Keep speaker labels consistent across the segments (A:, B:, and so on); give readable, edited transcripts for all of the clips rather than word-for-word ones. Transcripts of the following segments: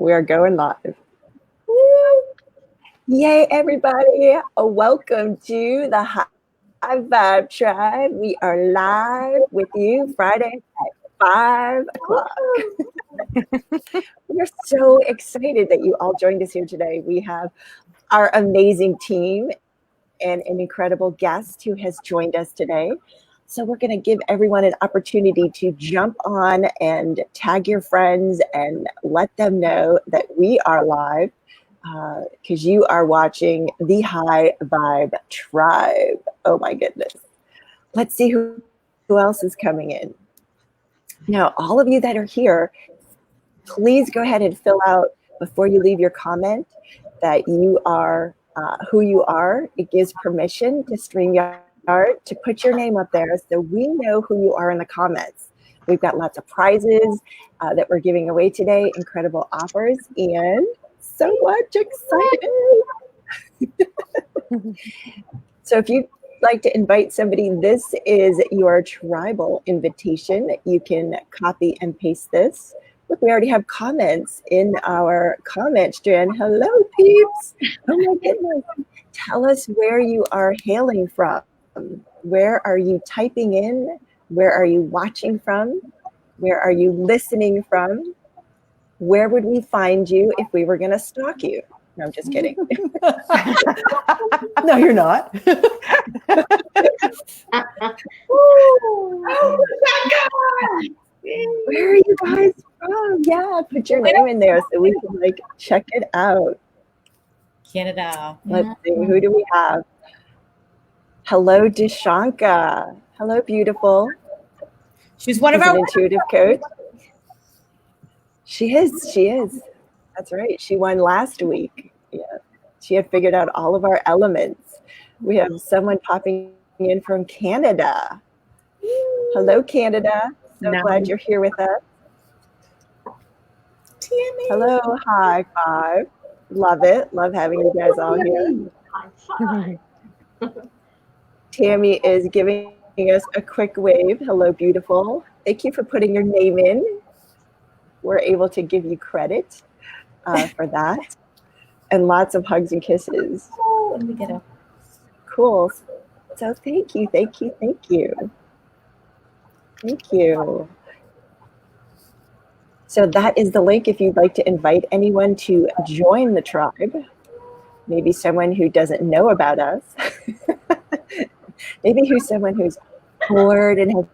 A: We are going live. Woo! Yay, everybody. Welcome to the High Vibe Tribe. We are live with you Friday at 5 o'clock. We're so excited that you all joined us here today. We have our amazing team and an incredible guest who has joined us today. So we're going to give everyone an opportunity to jump on and tag your friends and let them know that we are live because you are watching the High Vibe Tribe. Oh my goodness. Let's see who else is coming in. Now, all of you that are here, please go ahead and fill out before you leave your comment that you are who you are. It gives permission to StreamYard to put your name up there so we know who you are in the comments. We've got lots of prizes that we're giving away today, incredible offers, and so much excitement. So if you'd like to invite somebody, this is your tribal invitation. You can copy and paste this. Look, we already have comments in our comment strand. Hello, peeps. Oh my goodness. Tell us where you are hailing from. Where are you typing in? Where are you watching from? Where are you listening from? Where would we find you if we were going to stalk you? No, I'm just kidding.
B: No, you're not.
A: Where are you guys from? Yeah, put your name in there so we can check it out.
C: Canada.
A: Let's see, who do we have? Hello, Dishanka. Hello, beautiful.
C: She's one of our
A: intuitive coach. She is. That's right. She won last week. Yeah. She had figured out all of our elements. We have someone popping in from Canada. Hello, Canada. So glad you're here with us.
C: Tammy.
A: Hello, High Five. Love it. Love having you guys all here. Tammy is giving us a quick wave. Hello, beautiful. Thank you for putting your name in. We're able to give you credit for that. And lots of hugs and kisses.
C: Oh, let me get up.
A: Cool. So thank you. Thank you. So that is the link if you'd like to invite anyone to join the tribe. Maybe someone who doesn't know about us. Maybe someone who's bored and has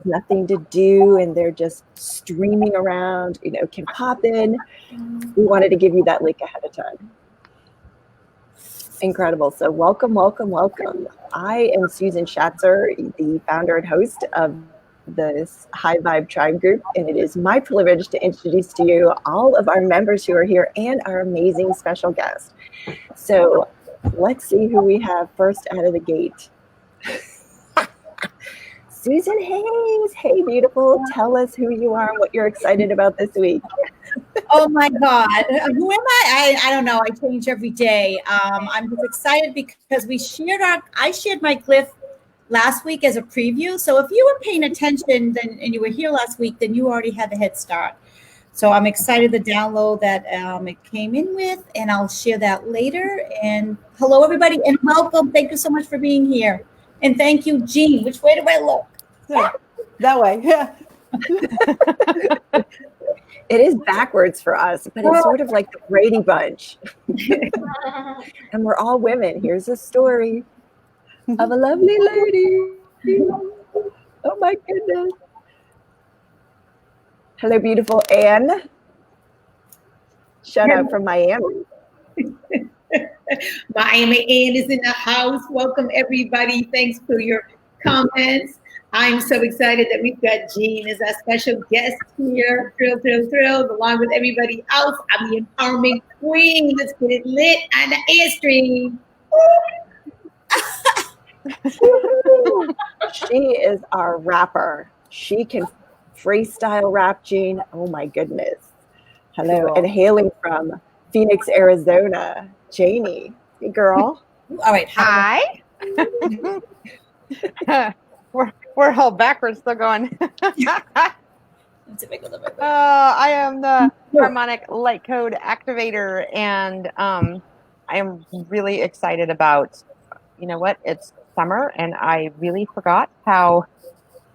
A: nothing to do and they're just streaming around, can pop in. We wanted to give you that link ahead of time. Incredible. So welcome. I am Susan Shatzer, the founder and host of this High Vibe Tribe group, and it is my privilege to introduce to you all of our members who are here and our amazing special guest. So let's see who we have first out of the gate. Susan Hayes. Hey, beautiful. Tell us who you are and what you're excited about this week.
C: Oh my God. Who am I? I don't know. I change every day. I'm just excited because I shared my glyph last week as a preview. So if you were paying attention and you were here last week, then you already had the head start. So I'm excited to download that it came in with, and I'll share that later. And hello, everybody, and welcome. Thank you so much for being here. And thank you, Jean. Which way do I look?
B: That way. Yeah.
A: It is backwards for us, but it's sort of like the Brady Bunch. And we're all women. Here's a story of a lovely lady. Oh my goodness. Hello, beautiful Anne. Shout out from Miami.
D: Miami Ann is in the house. Welcome, everybody. Thanks for your comments. I'm so excited that we've got Jean as our special guest here. Thrilled, along with everybody else. I'm the empowerment queen. Let's get it lit on the Airstream.
A: She is our rapper. She can freestyle rap, Jean. Oh my goodness. Hello. Cool. And hailing from Phoenix, Arizona, Janie. Hey, girl.
C: All right.
E: Hi. We're held backwards. Still going.
C: Let's see if I go the right way.
E: I am the harmonic light code activator, and I am really excited about, you know what, it's summer, and I really forgot how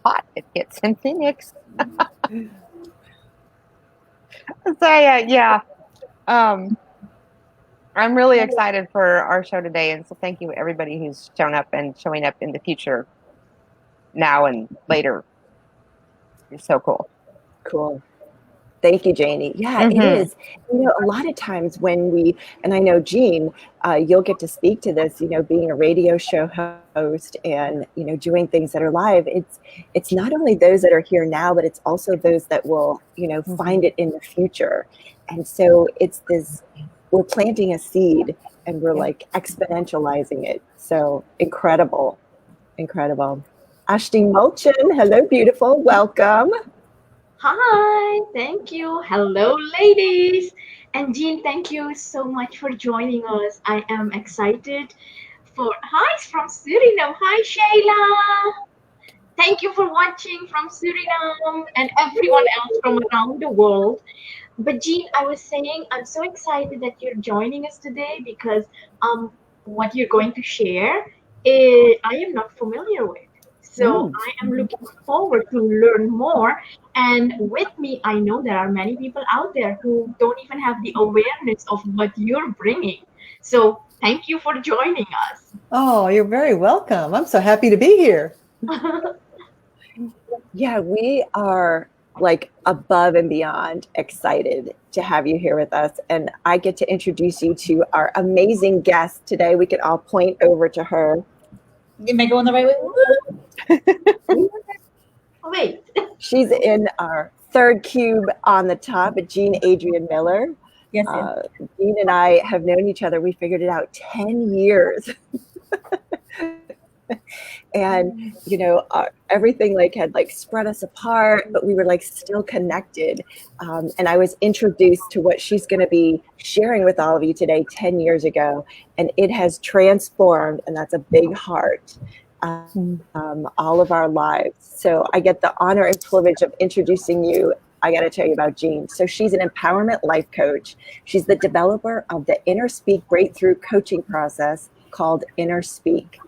E: hot it gets in Phoenix. So yeah, I'm really excited for our show today, and so thank you everybody who's shown up and showing up in the future, now and later. It's so cool.
A: Cool. Thank you, Janie. Yeah, it is. You know, a lot of times when we, and I know, Jean, you'll get to speak to this, you know, being a radio show host and, you know, doing things that are live. It's not only those that are here now, but it's also those that will, you know, find it in the future. And so it's this, we're planting a seed and we're like exponentializing it. So incredible, incredible. Ashti Mulchin, hello, beautiful. Welcome.
F: Hi, thank you. Hello, ladies. And Jean, thank you so much for joining us. I am excited for. Hi, from Suriname. Hi, Shayla. Thank you for watching from Suriname and everyone else from around the world. But Jean, I was saying I'm so excited that you're joining us today because what you're going to share I am not familiar with. So I am looking forward to learn more. And with me, I know there are many people out there who don't even have the awareness of what you're bringing. So thank you for joining us.
B: Oh, you're very welcome. I'm so happy to be here.
A: Yeah, we are like above and beyond excited to have you here with us. And I get to introduce you to our amazing guest today. We can all point over to her.
C: Am I going the right way?
F: Wait.
A: She's in our third cube on the top, Jean Adrienne Miller.
C: Yes.
A: Jean and I have known each other. We figured it out 10 years. And, you know, everything like had like spread us apart, but we were like still connected. And I was introduced to what she's going to be sharing with all of you today 10 years ago. And it has transformed, and that's a big heart, all of our lives. So I get the honor and privilege of introducing you. I got to tell you about Jean. So she's an empowerment life coach. She's the developer of the Inner Speak breakthrough coaching process called Inner Speak.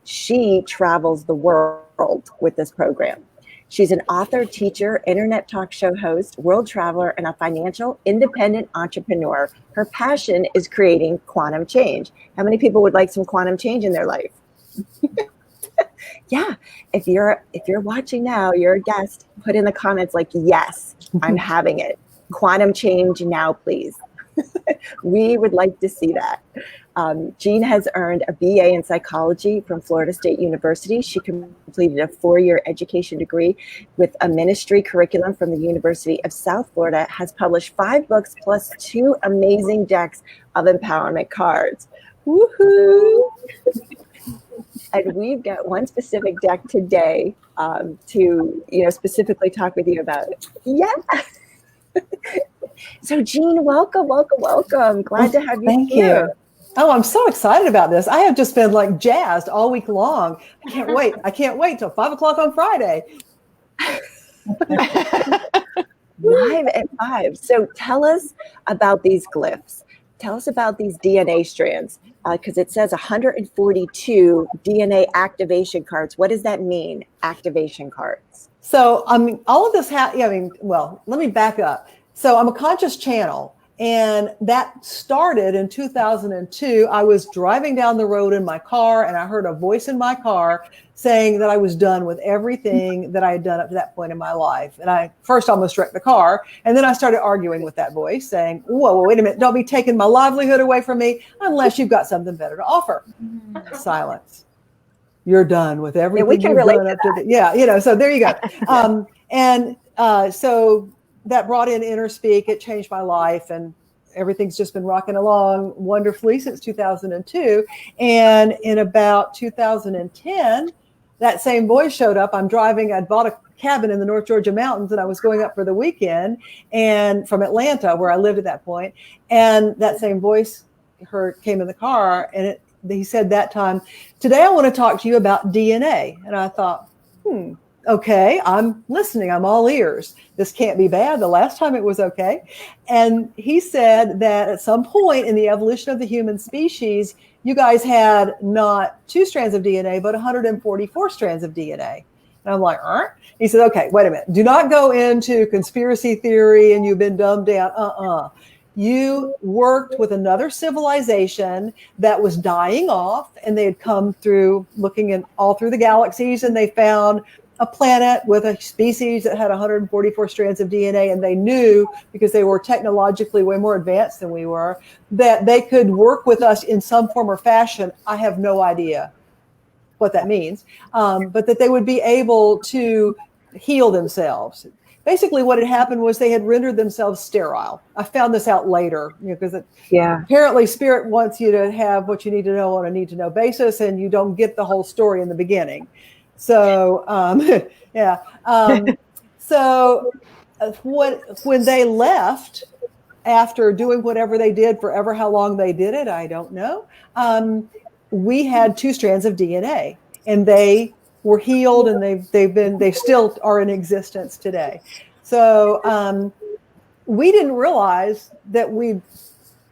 A: She travels the world with this program. She's an author, teacher, internet talk show host, world traveler, and a financial independent entrepreneur. Her passion is creating quantum change. How many people would like some quantum change in their life? Yeah, if you're watching now, you're a guest, put in the comments like, yes, I'm having it. Quantum change now, please. We would like to see that. Jean has earned a BA in psychology from Florida State University. She completed a 4-year education degree with a ministry curriculum from the University of South Florida, has published 5 books plus 2 amazing decks of empowerment cards. Woohoo! And we've got one specific deck today to, you know, specifically talk with you about. Yeah. So Jean, welcome. Glad to have you
B: Thank
A: here.
B: you. Oh, I'm so excited about this. I have just been like jazzed all week long. I can't wait till 5 o'clock on Friday.
A: Live at 5. So tell us about these glyphs. Tell us about these DNA strands, because it says 142 DNA activation cards. What does that mean, activation cards?
B: So, I mean, all of this, let me back up. So I'm a conscious channel, and that started in 2002. I was driving down the road in my car, and I heard a voice in my car saying that I was done with everything that I had done up to that point in my life. And I first almost wrecked the car, and then I started arguing with that voice saying, whoa, wait a minute, don't be taking my livelihood away from me unless you've got something better to offer. Silence. You're done with everything.
A: Yeah, we can relate to that.
B: So there you go. So that brought in Inner Speak. It changed my life, and everything's just been rocking along wonderfully since 2002. And in about 2010, that same voice showed up. I'd bought a cabin in the North Georgia mountains, and I was going up for the weekend, and from Atlanta, where I lived at that point. And that same voice came in the car, and he said that time, today I want to talk to you about DNA. And I thought, okay, I'm listening. I'm all ears. This can't be bad. The last time it was okay. And he said that at some point in the evolution of the human species, you guys had not 2 strands of DNA, but 144 strands of DNA. And I'm like, He said, okay, wait a minute. Do not go into conspiracy theory and you've been dumbed down. You worked with another civilization that was dying off, and they had come through looking in all through the galaxies, and they found a planet with a species that had 144 strands of DNA, and they knew, because they were technologically way more advanced than we were, that they could work with us in some form or fashion. I have no idea what that means, but that they would be able to heal themselves. Basically, what had happened was they had rendered themselves sterile. I found this out later, because apparently Spirit wants you to have what you need to know on a need-to-know basis, and you don't get the whole story in the beginning. So, so when they left, after doing whatever they did, forever how long they did it, I don't know, we had 2 strands of DNA, and they were healed, and they still are in existence today. So we didn't realize that we'd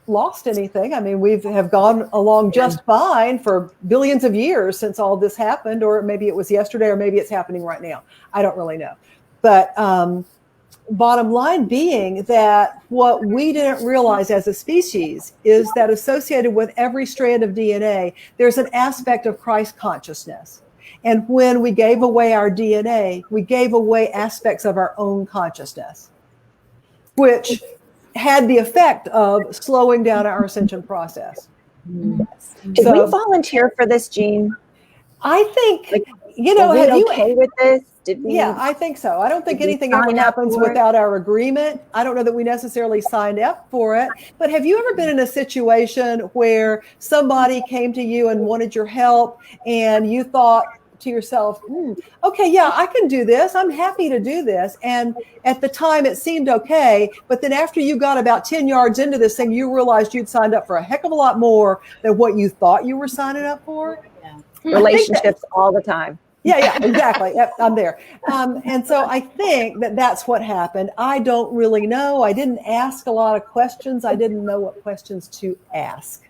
B: lost anything. I mean, we have gone along just fine for billions of years since all this happened, or maybe it was yesterday, or maybe it's happening right now. I don't really know. But bottom line being that what we didn't realize as a species is that associated with every strand of DNA, there's an aspect of Christ consciousness. And when we gave away our DNA, we gave away aspects of our own consciousness, which had the effect of slowing down our ascension process.
A: Did we volunteer for this, Jean?
B: I think,
A: are we okay with this?
B: Yeah, I think so. I don't think anything ever happens without our agreement. I don't know that we necessarily signed up for it. But have you ever been in a situation where somebody came to you and wanted your help, and you thought to yourself, okay, yeah, I can do this. I'm happy to do this. And at the time it seemed okay. But then after you got about 10 yards into this thing, you realized you'd signed up for a heck of a lot more than what you thought you were signing up for.
A: Yeah. Relationships all the time.
B: Yeah, exactly. Yep, I'm there. And so I think that that's what happened. I don't really know. I didn't ask a lot of questions. I didn't know what questions to ask.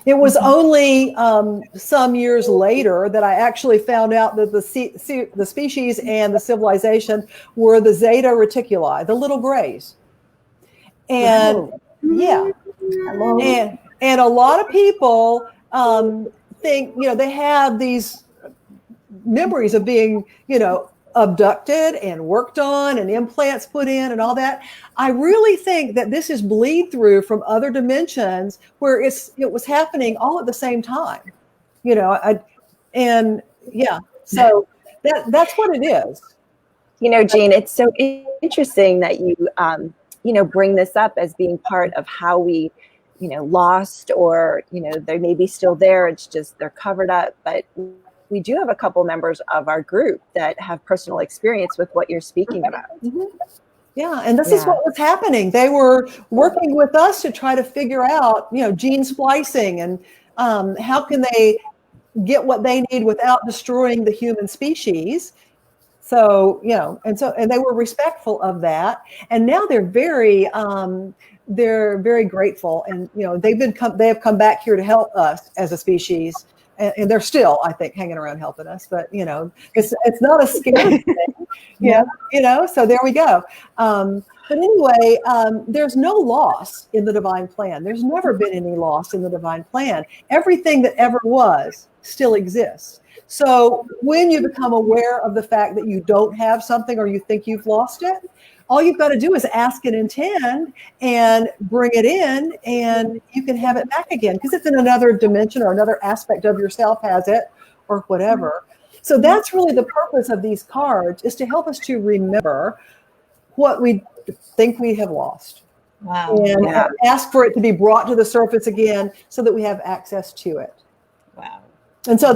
B: It was only some years later that I actually found out that the species and the civilization were the Zeta Reticuli, the little grays. And and a lot of people think, they have these memories of being, abducted and worked on and implants put in and all that. I really think that this is bleed through from other dimensions where it was happening all at the same time, so that's what it is.
A: Jean, it's so interesting that you, bring this up as being part of how we, lost, or, they may be still there. It's just they're covered up, but we do have a couple members of our group that have personal experience with what you're speaking about.
B: Mm-hmm. Yeah, and this is what was happening. They were working with us to try to figure out, gene splicing and how can they get what they need without destroying the human species. So, and they were respectful of that. And now they're very grateful, and they have come back here to help us as a species. And they're still, I think, hanging around helping us. But, it's not a scary thing. So there we go. But anyway, there's no loss in the divine plan. There's never been any loss in the divine plan. Everything that ever was still exists. So when you become aware of the fact that you don't have something, or you think you've lost it, all you've got to do is ask and intend and bring it in, and you can have it back again, because it's in another dimension, or another aspect of yourself has it, or whatever. So that's really the purpose of these cards, is to help us to remember what we think we have lost.
C: Wow.
B: And ask for it to be brought to the surface again, so that we have access to it.
C: Wow.
B: And so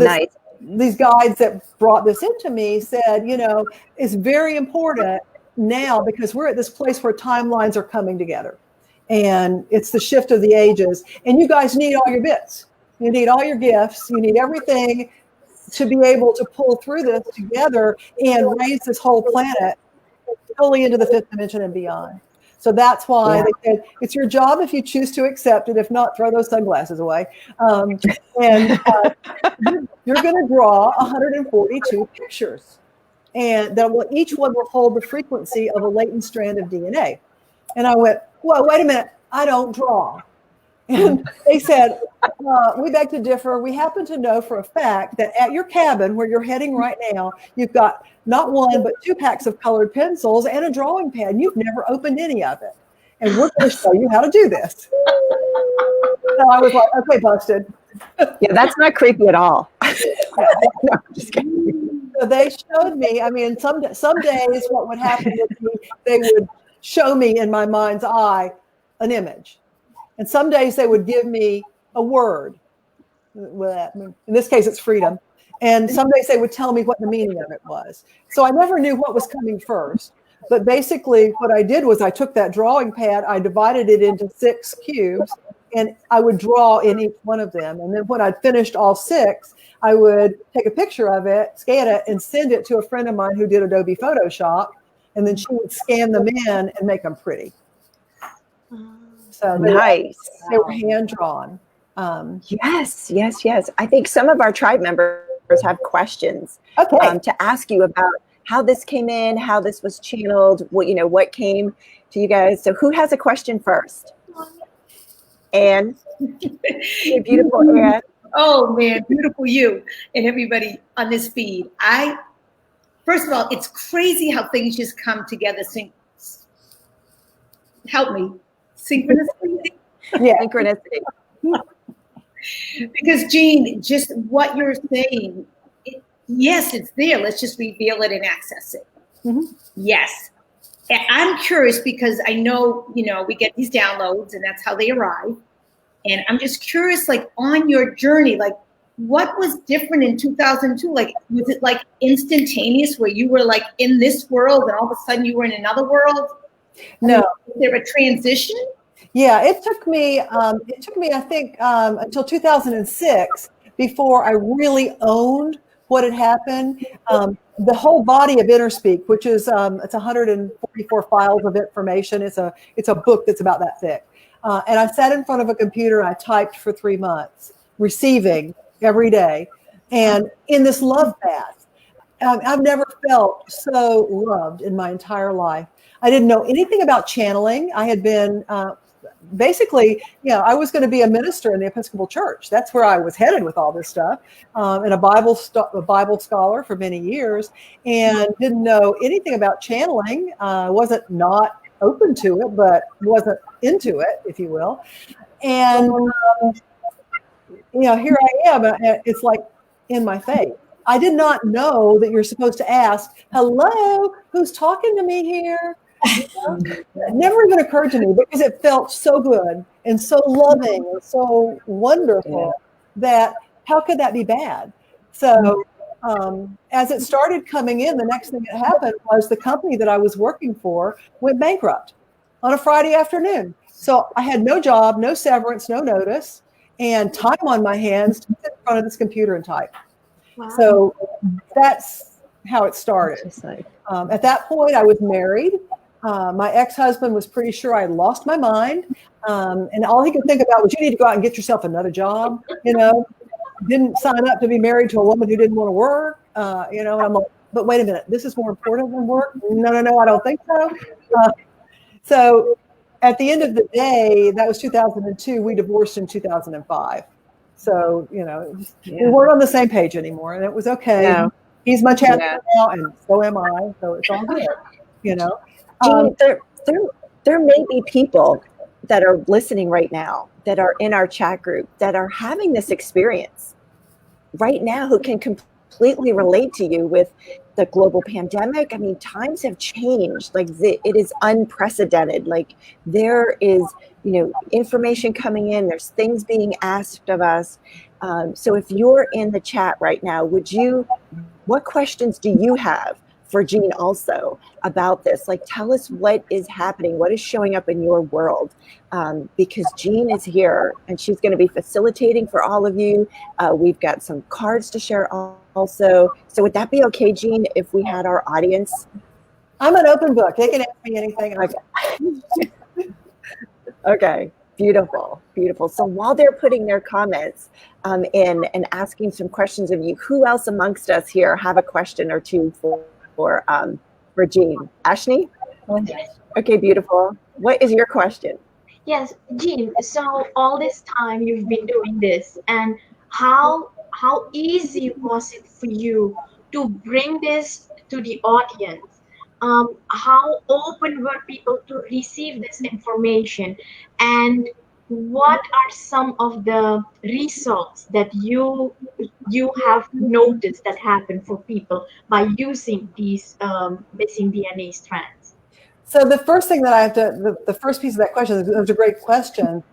B: these guides that brought this into me said, it's very important now, because we're at this place where timelines are coming together, and it's the shift of the ages, and you guys need all your bits. You need all your gifts. You need everything to be able to pull through this together and raise this whole planet fully into the fifth dimension and beyond. So that's why they said it's your job if you choose to accept it. If not, throw those sunglasses away. And you're going to draw 142 pictures, and that will each one will hold the frequency of a latent strand of DNA. And I went, well, wait a minute, I don't draw. And they said, we beg to differ. We happen to know for a fact that at your cabin where you're heading right now, you've got not one, but 2 packs of colored pencils and a drawing pad. And you've never opened any of it. And we're going to show you how to do this. So I was like, okay, busted.
A: Yeah, that's not creepy at all. No, just kidding.
B: So they showed me, I mean, some days what would happen would be they would show me in my mind's eye an image. And some days they would give me a word. In this case, it's freedom. And some days they would tell me what the meaning of it was. So I never knew what was coming first. But basically what I did was I took that drawing pad, I divided it into 6 cubes, and I would draw in each one of them. And then when I'd finished all 6, I would take a picture of it, scan it, and send it to a friend of mine who did Adobe Photoshop. And then she would scan them in and make them pretty. So
A: Nice.
B: They were hand drawn.
A: Yes. I think some of our tribe members have questions to ask you about how this came in, how this was channeled, what came to you guys. So who has a question first? Anne, beautiful Anne.
D: Oh man, beautiful you and everybody on this feed. First of all, it's crazy how things just come together. Help me. Synchronicity?
A: Yeah, synchronicity.
D: Because Jean, just what you're saying, yes, it's there. Let's just reveal it and access it.
B: Mm-hmm.
D: Yes. And I'm curious because I know, we get these downloads and that's how they arrive. And I'm just curious, like on your journey, like what was different in 2002? Like, was it like instantaneous where you were like in this world and all of a sudden you were in another world?
B: No.
D: Was there a transition?
B: Yeah, it took me, I think, until 2006 before I really owned what had happened. The whole body of Interspeak, which is, it's 144 files of information. It's a book that's about that thick. And I sat in front of a computer and I typed for 3 months, receiving every day. And in this love bath, I've never felt so loved in my entire life. I didn't know anything about channeling. I had been basically, I was going to be a minister in the Episcopal Church. That's where I was headed with all this stuff, and a Bible scholar for many years, and didn't know anything about channeling. Wasn't not open to it, but wasn't into it, if you will. And here I am. It's like in my face. I did not know that you're supposed to ask, "Hello, who's talking to me here?" It never even occurred to me because it felt so good and so loving and so wonderful that how could that be bad? So as it started coming in, the next thing that happened was the company that I was working for went bankrupt on a Friday afternoon. So I had no job, no severance, no notice, and time on my hands to sit in front of this computer and type. Wow. So that's how it started. At that point, I was married. My ex-husband was pretty sure I lost my mind. And all he could think about was, you need to go out and get yourself another job. Didn't sign up to be married to a woman who didn't want to work. And I'm like, but wait a minute, this is more important than work? No, I don't think so. So at the end of the day, that was 2002. We divorced in 2005. So, we weren't on the same page anymore, and it was okay. No. He's much happier now, and so am I. So it's all good,
A: Jean, there may be people that are listening right now that are in our chat group that are having this experience right now who can completely relate to you with the global pandemic. I mean, times have changed. Like it is unprecedented. Like there is, information coming in. There's things being asked of us. So if you're in the chat right now, what questions do you have for Jean also about this? Like, tell us what is happening, what is showing up in your world, because Jean is here and she's going to be facilitating for all of you. We've got some cards to share also, so would that be okay, Jean, if we had our audience?
B: I'm an open book. They can ask me anything.
A: Okay. Okay, beautiful, beautiful. So while they're putting their comments in and asking some questions of you, who else amongst us here have a question or two for Jean? Ashni? Okay, beautiful. What is your question?
F: Yes, Jean. So all this time you've been doing this, and how easy was it for you to bring this to the audience? How open were people to receive this information, and what are some of the results that you have noticed that happen for people by using these missing DNA strands?
B: So the first thing that I have to, the first piece of that question, it was a great question,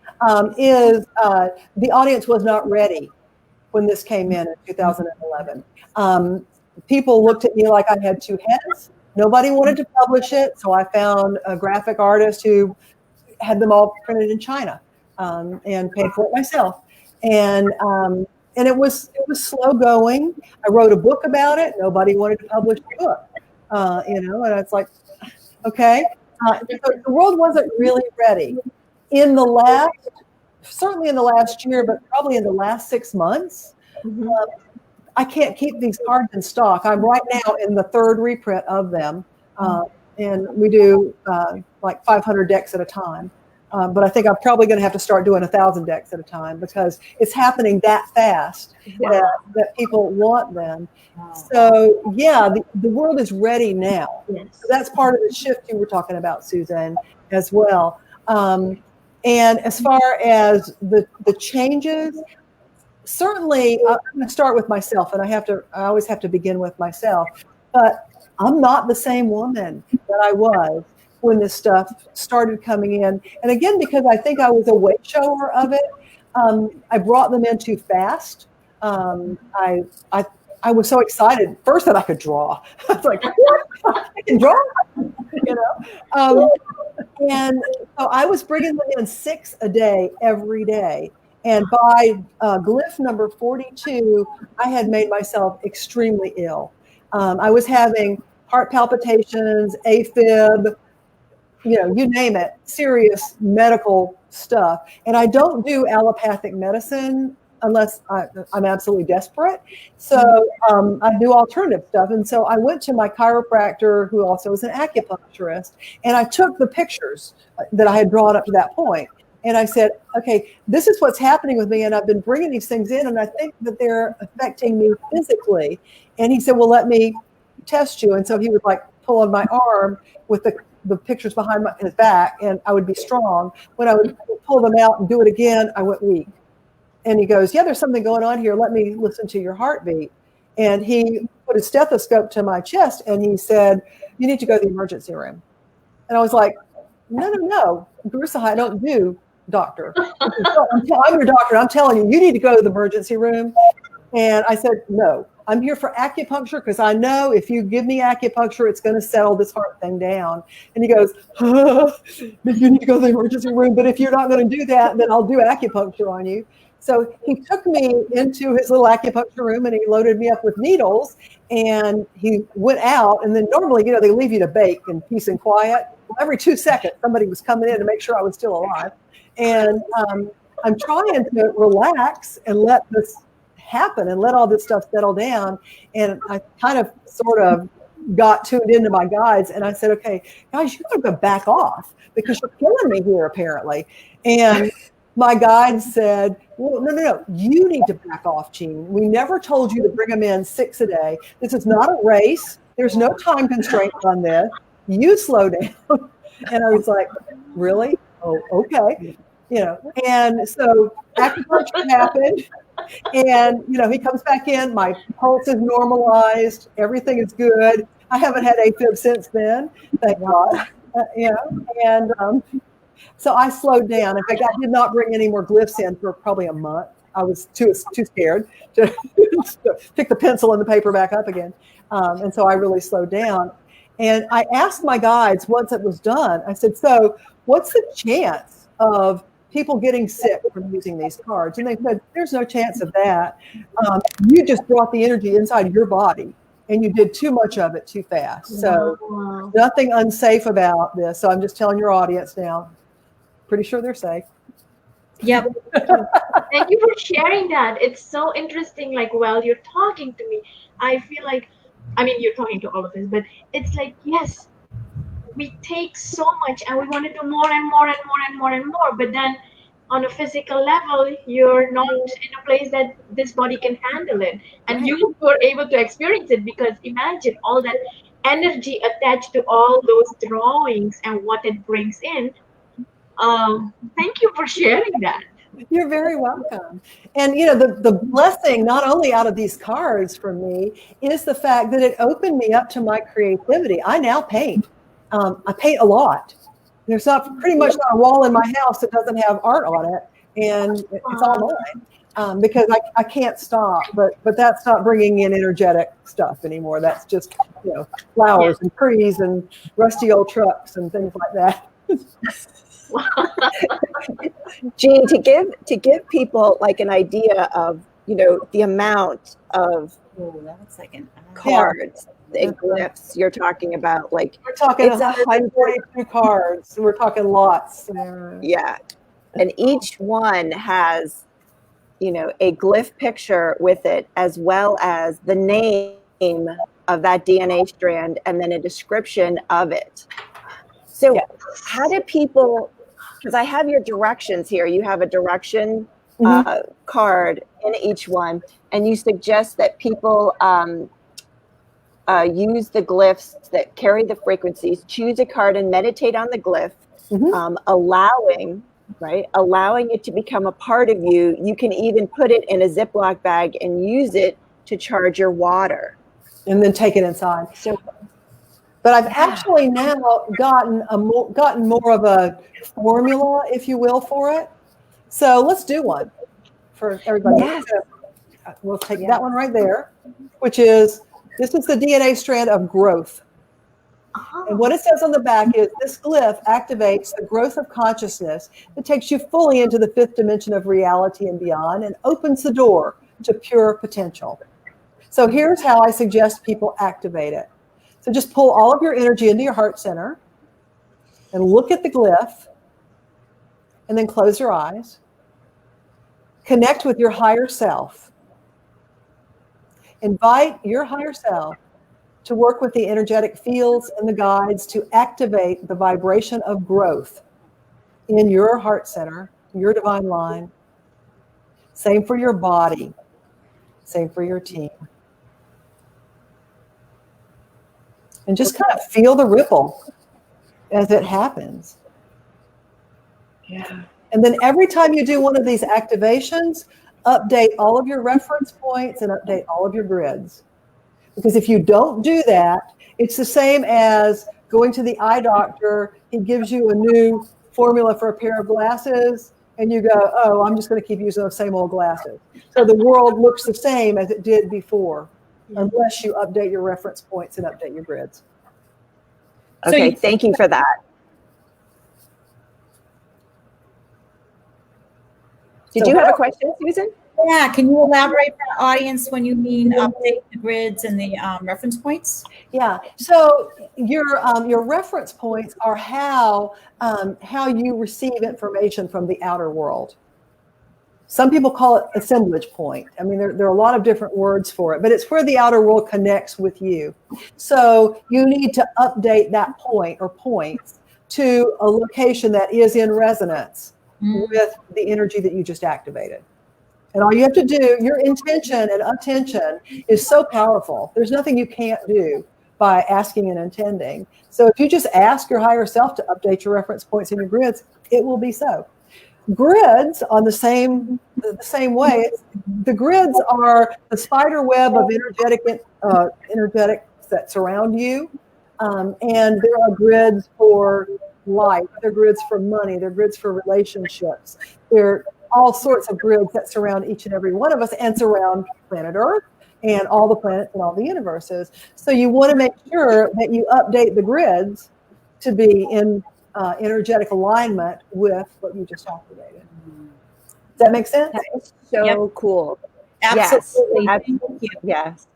B: is the audience was not ready when this came in 2011. People looked at me like I had two heads. Nobody wanted to publish it, so I found a graphic artist who had them all printed in China and paid for it myself. And it was slow going. I wrote a book about it. Nobody wanted to publish the book, and it's like, okay. The world wasn't really ready. Certainly in the last year, but probably in the last 6 months, I can't keep these cards in stock. I'm right now in the third reprint of them. And we do like 500 decks at a time. But I think I'm probably going to have to start doing 1,000 decks at a time because it's happening that fast that people want them. So yeah, the world is ready now.
F: Yes.
B: So that's part of the shift you were talking about, Susan, as well. And as far as the changes, certainly I'm going to start with myself, and I always have to begin with myself. But I'm not the same woman that I was when this stuff started coming in. And again, because I think I was a weight shower of it, I brought them in too fast. I was so excited first that I could draw. I was like, what? I can draw, and so I was bringing them in 6 a day every day. And by glyph number 42, I had made myself extremely ill. I was having heart palpitations, AFib, you name it, serious medical stuff. And I don't do allopathic medicine unless I'm absolutely desperate. So I do alternative stuff. And so I went to my chiropractor, who also is an acupuncturist, and I took the pictures that I had drawn up to that point. And I said, okay, this is what's happening with me. And I've been bringing these things in, and I think that they're affecting me physically. And he said, well, let me test you. And so he would like pull on my arm with the pictures behind his back, and I would be strong. When I would pull them out and do it again, I went weak. And he goes, yeah, there's something going on here. Let me listen to your heartbeat. And he put a stethoscope to my chest, and he said, you need to go to the emergency room. And I was like, no, Bruce, I don't do doctor. I'm your doctor. I'm telling you, you need to go to the emergency room. And I said, no, I'm here for acupuncture because I know if you give me acupuncture, it's going to settle this heart thing down. And he goes, you need to go to the emergency room. But if you're not going to do that, then I'll do acupuncture on you. So he took me into his little acupuncture room, and he loaded me up with needles, and he went out. And then normally, they leave you to bake in peace and quiet. Well, every 2 seconds, somebody was coming in to make sure I was still alive. And I'm trying to relax and let this happen and let all this stuff settle down. And I kind of sort of got tuned into my guides, and I said, okay, guys, you got to back off because you're killing me here, apparently. And my guide said, well, no, you need to back off, Jean. We never told you to bring them in 6 a day. This is not a race. There's no time constraints on this. You slow down. And I was like, really? Oh, okay. And so acupuncture happened, and, he comes back in, my pulse is normalized. Everything is good. I haven't had AFib since then, thank God. And so I slowed down. In fact, I did not bring any more glyphs in for probably a month. I was too scared to pick the pencil and the paper back up again. And so I really slowed down. And I asked my guides once it was done, I said, so what's the chance of people getting sick from using these cards. And they said, there's no chance of that. You just brought the energy inside your body and you did too much of it too fast. So
F: Wow.
B: nothing unsafe about this. So I'm just telling your audience now, pretty sure they're safe.
C: Yep.
F: Thank you for sharing that. It's so interesting. Like while you're talking to me, I feel like, I mean, you're talking to all of us, but it's like, yes, we take so much and we want to do more and more and more and more and more. But then on a physical level, you're not in a place that this body can handle it. And you were able to experience it because imagine all that energy attached to all those drawings and what it brings in. Thank you for sharing that.
B: You're very welcome. And you know, the blessing not only out of these cards for me is the fact that it opened me up to my creativity. I now paint. I paint a lot. There's pretty much not a wall in my house that doesn't have art on it, and it's all mine because I can't stop. But that's not bringing in energetic stuff anymore. That's just, you know, flowers and trees and rusty old trucks and things like that.
A: Jean, to give people like an idea of, you know, the amount of cards and glyphs you're talking about, like
B: we're talking
A: it's
B: 142 cards. We're talking lots.
A: Yeah, and each one has, you know, a glyph picture with it, as well as the name of that DNA strand and then a description of it. So how do people, because I have your directions here, you have a direction card in each one, and you suggest that people use the glyphs that carry the frequencies, choose a card and meditate on the glyph, allowing it to become a part of you. You can even put it in a Ziploc bag and use it to charge your water.
B: And then take it inside.
A: So,
B: but I've actually now gotten more of a formula, if you will, for it. So let's do one for everybody.
A: Yes.
B: We'll take that one right there, which is, this is the DNA strand of growth. And what it says on the back is, this glyph activates the growth of consciousness that takes you fully into the fifth dimension of reality and beyond, and opens the door to pure potential. So here's how I suggest people activate it. So just pull all of your energy into your heart center and look at the glyph, and then close your eyes. Connect with your higher self. Invite your higher self to work with the energetic fields and the guides to activate the vibration of growth in your heart center, your divine line. Same for your body. Same for your team. And just kind of feel the ripple as it happens.
A: Yeah.
B: And then every time you do one of these activations, update all of your reference points and update all of your grids. Because if you don't do that, it's the same as going to the eye doctor. He gives you a new formula for a pair of glasses, and you go, oh, I'm just going to keep using those same old glasses. So the world looks the same as it did before, unless you update your reference points and update your grids.
A: Okay, thank you for that. Did you have a question, Susan?
C: Yeah, can you elaborate for the audience when you mean update the grids and the reference points?
B: Yeah, so your reference points are how you receive information from the outer world. Some people call it assemblage point. I mean, there are a lot of different words for it, but it's where the outer world connects with you. So you need to update that point or points to a location that is in resonance with the energy that you just activated. And all you have to do, your intention and attention is so powerful. There's nothing you can't do by asking and intending. So if you just ask your higher self to update your reference points in your grids, it will be so. Grids on the same way. The grids are the spider web of energetics that surround you. And there are grids for life. There are grids for money. There are grids for relationships. There are all sorts of grids that surround each and every one of us and surround planet Earth and all the planets and all the universes. So you want to make sure that you update the grids to be in energetic alignment with what you just activated. Does that make sense?
A: That is so cool.
C: Absolutely.
A: Yes.
C: Thank you.
A: Yes.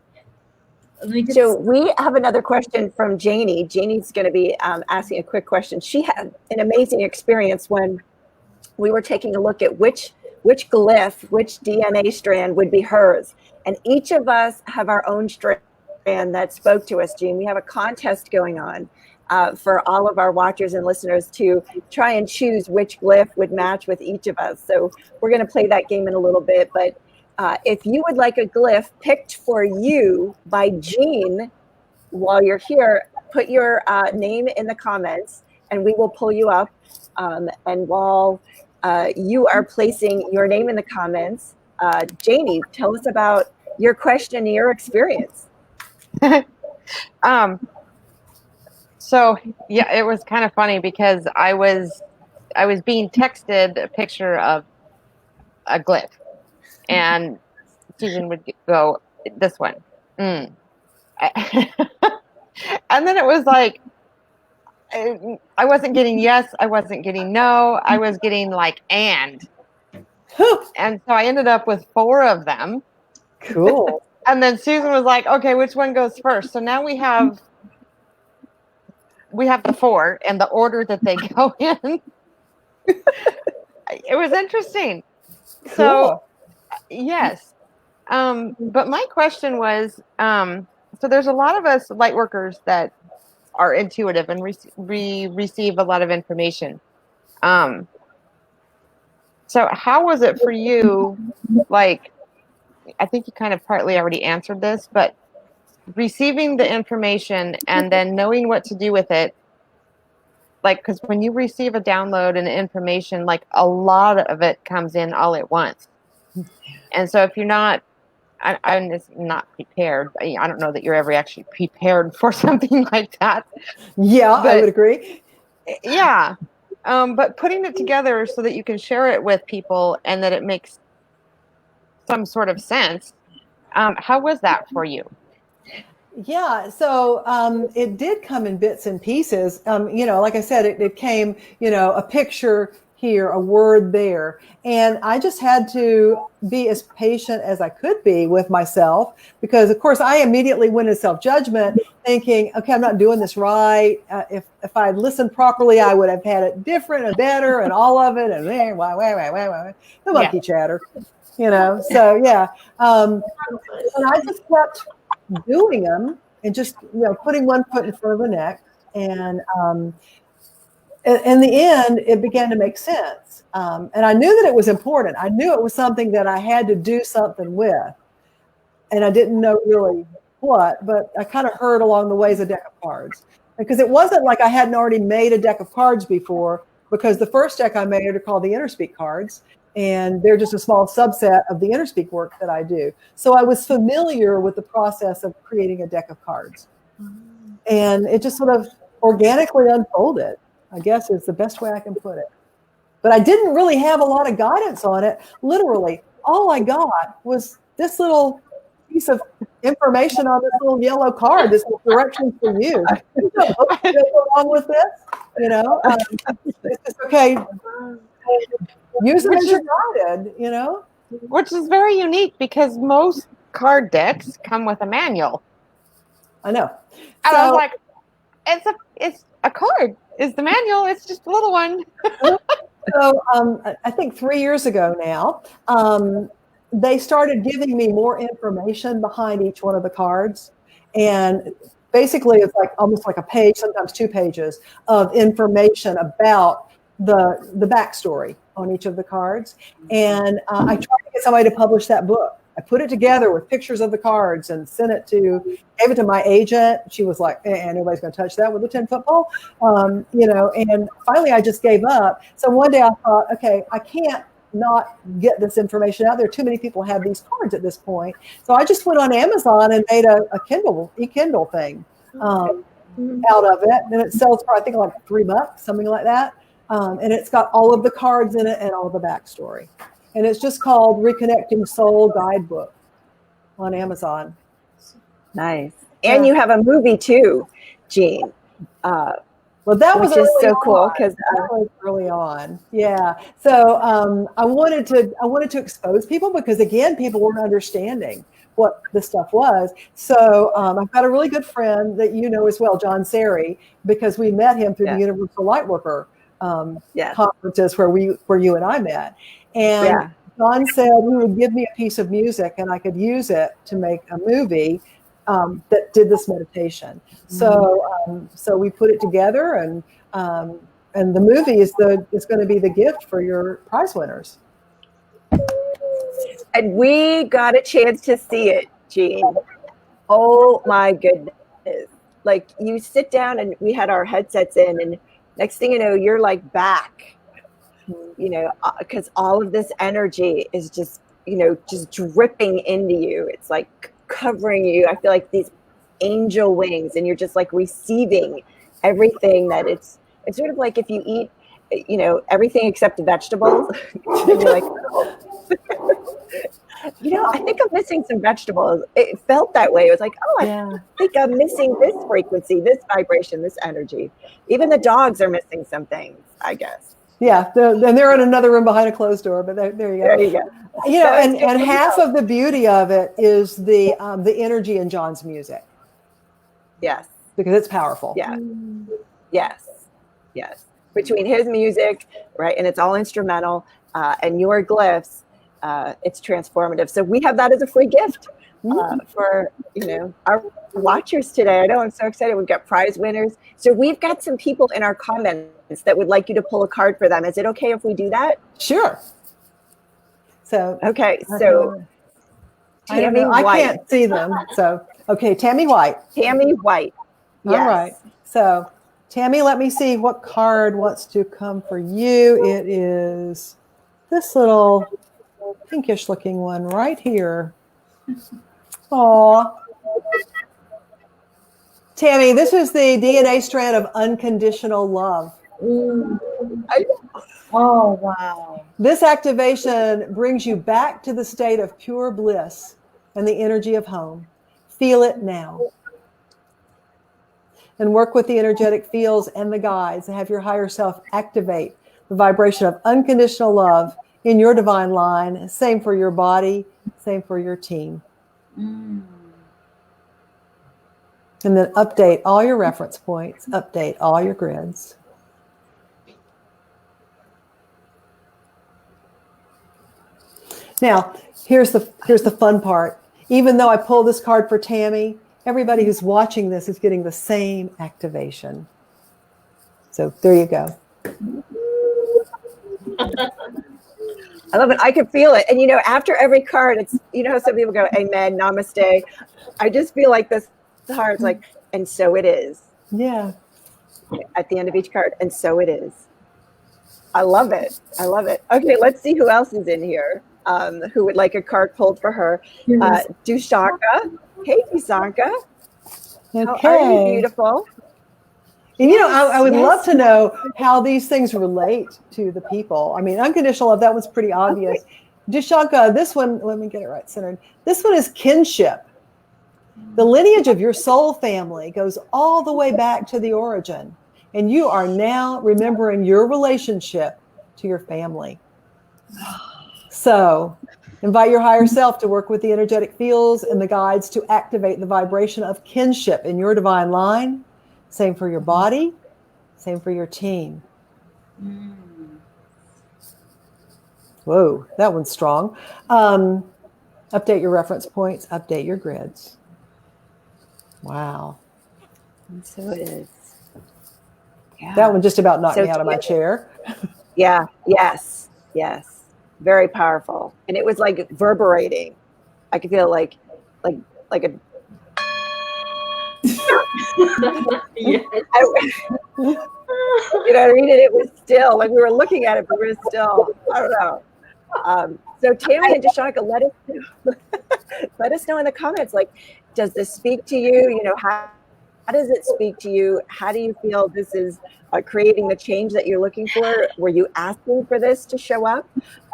C: Let me just-
A: So we have another question from Janie. Janie's going to be asking a quick question. She had an amazing experience when we were taking a look at which glyph, which DNA strand would be hers. And each of us have our own strand that spoke to us, Jean. We have a contest going on for all of our watchers and listeners to try and choose which glyph would match with each of us. So we're going to play that game in a little bit. But if you would like a glyph picked for you by Jean while you're here, put your name in the comments and we will pull you up. And while you are placing your name in the comments, Janie, tell us about your question and your experience.
E: So yeah, it was kind of funny because I was being texted a picture of a glyph, and Susan would go, "This one," and then it was like I wasn't getting yes, I wasn't getting no, I was getting like and so I ended up with 4 of them.
B: Cool.
E: And then Susan was like, "Okay, which one goes first?" So now we have the 4 and the order that they go in. It was interesting.
B: Cool.
E: So yes. But my question was, so there's a lot of us light workers that are intuitive and we receive a lot of information. So how was it for you? Like, I think you kind of partly already answered this, but receiving the information and then knowing what to do with it. Like, because when you receive a download and information, like a lot of it comes in all at once. And so if you're not, I'm just not prepared. I don't know that you're ever actually prepared for something like that.
B: Yeah,
E: But,
B: I would agree.
E: Yeah. But putting it together so that you can share it with people and that it makes some sort of sense. How was that for you?
B: Yeah, so it did come in bits and pieces. Like I said, it came, a picture here, a word there. And I just had to be as patient as I could be with myself because, of course, I immediately went into self-judgment thinking, okay, I'm not doing this right. If I had listened properly, I would have had it different and better and all of it. And the monkey chatter, So, yeah. And I just kept doing them and just putting one foot in front of the next, and in the end it began to make sense, and I knew that it was important. I knew it was something that I had to do something with, and I didn't know really what, but I kind of heard along the way as a deck of cards, because it wasn't like I hadn't already made a deck of cards before, because the first deck I made are called the Interspeak cards. And they're just a small subset of the Interspeak work that I do. So I was familiar with the process of creating a deck of cards. And it just sort of organically unfolded, I guess is the best way I can put it. But I didn't really have a lot of guidance on it. Literally, all I got was this little piece of information on this little yellow card, this little directions for you. There's no book to go along with this, It's just, okay, use it as you're guided,
E: Which is very unique because most card decks come with a manual.
B: I know.
E: And I was like, it's a card. It's the manual. It's just a little one.
B: So I think 3 years ago now, they started giving me more information behind each one of the cards. And basically it's like almost like a page, sometimes 2 pages of information about the backstory on each of the cards. And I tried to get somebody to publish that book. I put it together with pictures of the cards and gave it to my agent. She was like, nobody's going to touch that with a 10-foot pole. And finally I just gave up. So one day I thought, okay, I can't not get this information out there. Too many people have these cards at this point. So I just went on Amazon and made a e-Kindle thing out of it. And it sells for, I think, like $3, something like that. And it's got all of the cards in it and all the backstory. And it's just called Reconnecting Soul Guidebook on Amazon.
A: Nice. And you have a movie too, Jean.
B: Well, that was
A: which is so cool
B: on.
A: because
B: That was early on. Yeah. So I wanted to expose people because again, people weren't understanding what this stuff was. So I've got a really good friend that you know as well, John Sari, because we met him through the Universal Lightworker conferences where you and I met. And John said he would give me a piece of music and I could use it to make a movie that did this meditation. So we put it together, and the movie is going to be the gift for your prize winners.
A: And we got a chance to see it, Jean. Oh my goodness! Like you sit down, and we had our headsets in, and next thing you know, you're like back. You know, because all of this energy is just just dripping into you. It's like covering you. I feel like these angel wings, and you're just like receiving everything that it's sort of like if you eat everything except the vegetables and you're like I think I'm missing some vegetables. It felt that way. It was like, I think I'm missing this frequency, this vibration, this energy. Even the dogs are missing some things, I guess.
B: Yeah, and they're in another room behind a closed door, but there you go.
A: There you go.
B: And half of the beauty of it is the energy in John's music.
A: Yes.
B: Because it's powerful.
A: Yeah. Yes. Between his music, right, and it's all instrumental, and your glyphs, it's transformative. So we have that as a free gift for our watchers today. I know, I'm so excited. We've got prize winners. So we've got some people in our comments that would like you to pull a card for them. Is it okay if we do that?
B: Sure. So
A: okay, so Tammy White.
B: I can't see them. So okay, Tammy White.
A: Tammy White. Yes.
B: All right. So Tammy, let me see what card wants to come for you. It is this little pinkish looking one right here. Aw. Tammy, this is the DNA strand of unconditional love.
C: Oh, wow.
B: This activation brings you back to the state of pure bliss and the energy of home. Feel it now. And work with the energetic fields and the guides and have your higher self activate the vibration of unconditional love in your divine line. Same for your body, same for your team. And then update all your reference points, update all your grids. Now, here's the fun part. Even though I pulled this card for Tammy, everybody who's watching this is getting the same activation. So there you go.
A: I love it. I can feel it. And after every card, it's how some people go, amen, namaste. I just feel like this card's like, and so it is.
B: Yeah.
A: At the end of each card, and so it is. I love it. Okay, let's see who else is in here. Who would like a card pulled for her? Dushanka. Hey, Dushanka.
B: Okay.
A: How are you, beautiful?
B: And I would love to know how these things relate to the people. I mean, unconditional love, that one's pretty obvious. Okay. Dushanka, this one, let me get it right centered. This one is kinship. The lineage of your soul family goes all the way back to the origin. And you are now remembering your relationship to your family. So invite your higher self to work with the energetic fields and the guides to activate the vibration of kinship in your divine line. Same for your body, same for your team. Whoa, that one's strong. Update your reference points, update your grids. Wow.
A: And so it is. Yeah.
B: That one just about knocked me out of my chair.
A: Yeah, yes. Very powerful. And it was like reverberating. I could feel like a
F: Yes.
A: you know what I mean? And it was still, like we were looking at it, but we were still, I don't know. So Tammy and Dushanka, let us know in the comments, like, does this speak to you? How does it speak to you? How do you feel this is creating the change that you're looking for? Were you asking for this to show up?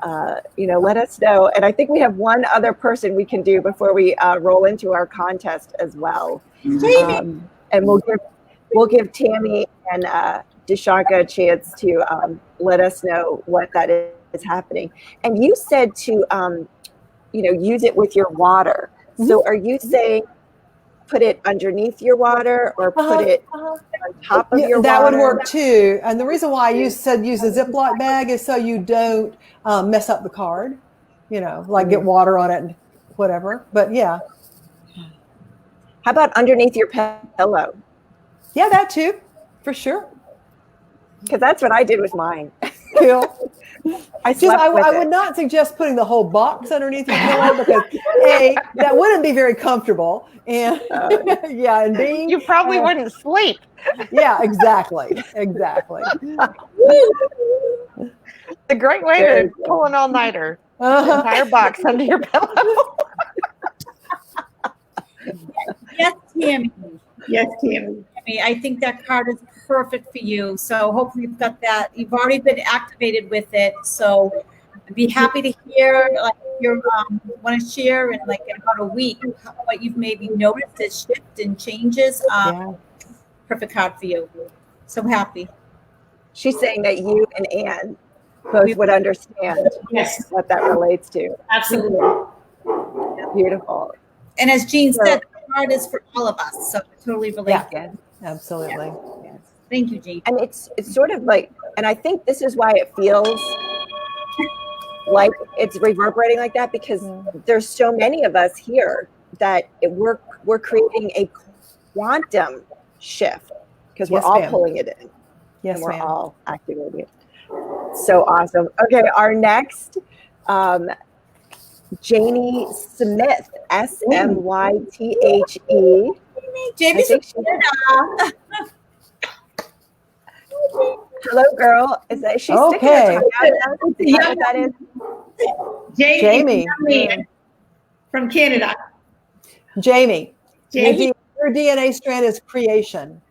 A: Let us know. And I think we have one other person we can do before we roll into our contest as well. And we'll give we'll give Tammy and Deshaka a chance to let us know what that is happening. And you said to, use it with your water. So are you saying put it underneath your water or put it on top of your water?
B: That would work too. And the reason why I said use a Ziploc bag is so you don't mess up the card, like get water on it and whatever. But yeah.
A: How about underneath your pillow?
B: Yeah, that too, for sure.
A: Because that's what I did with mine.
B: Cool.
A: I
B: would not suggest putting the whole box underneath your pillow because that wouldn't be very comfortable, and and B,
E: you probably wouldn't sleep.
B: Yeah, exactly.
E: A great way to pull an all-nighter. The entire box under your pillow.
C: Yes, Tammy.
D: Yes, Tammy.
C: I think that card is perfect for you. So hopefully you've got that. You've already been activated with it. So I'd be happy to hear, like, if you want to share in like about a week what you've maybe noticed as shift and changes. Perfect card for you. So happy.
A: She's saying that you and Anne both would understand what that relates to.
D: Absolutely.
A: Beautiful.
C: And as Jean said, the card is for all of us. So it totally relates.
A: Yeah.
B: Absolutely.
A: Yes.
C: Thank you, Jean.
A: And it's sort of like, and I think this is why it feels like it's reverberating like that, because there's so many of us here that we're creating a quantum shift because we're all pulling it in.
B: Yes,
A: and we're all activating it. So awesome. Okay, our next, Janie Smith, Smythe.
C: Jamie's
A: Hello, girl. Is that she's sticking her tongue out? That is
D: Jamie from Canada.
B: Jamie. Your DNA strand is creation.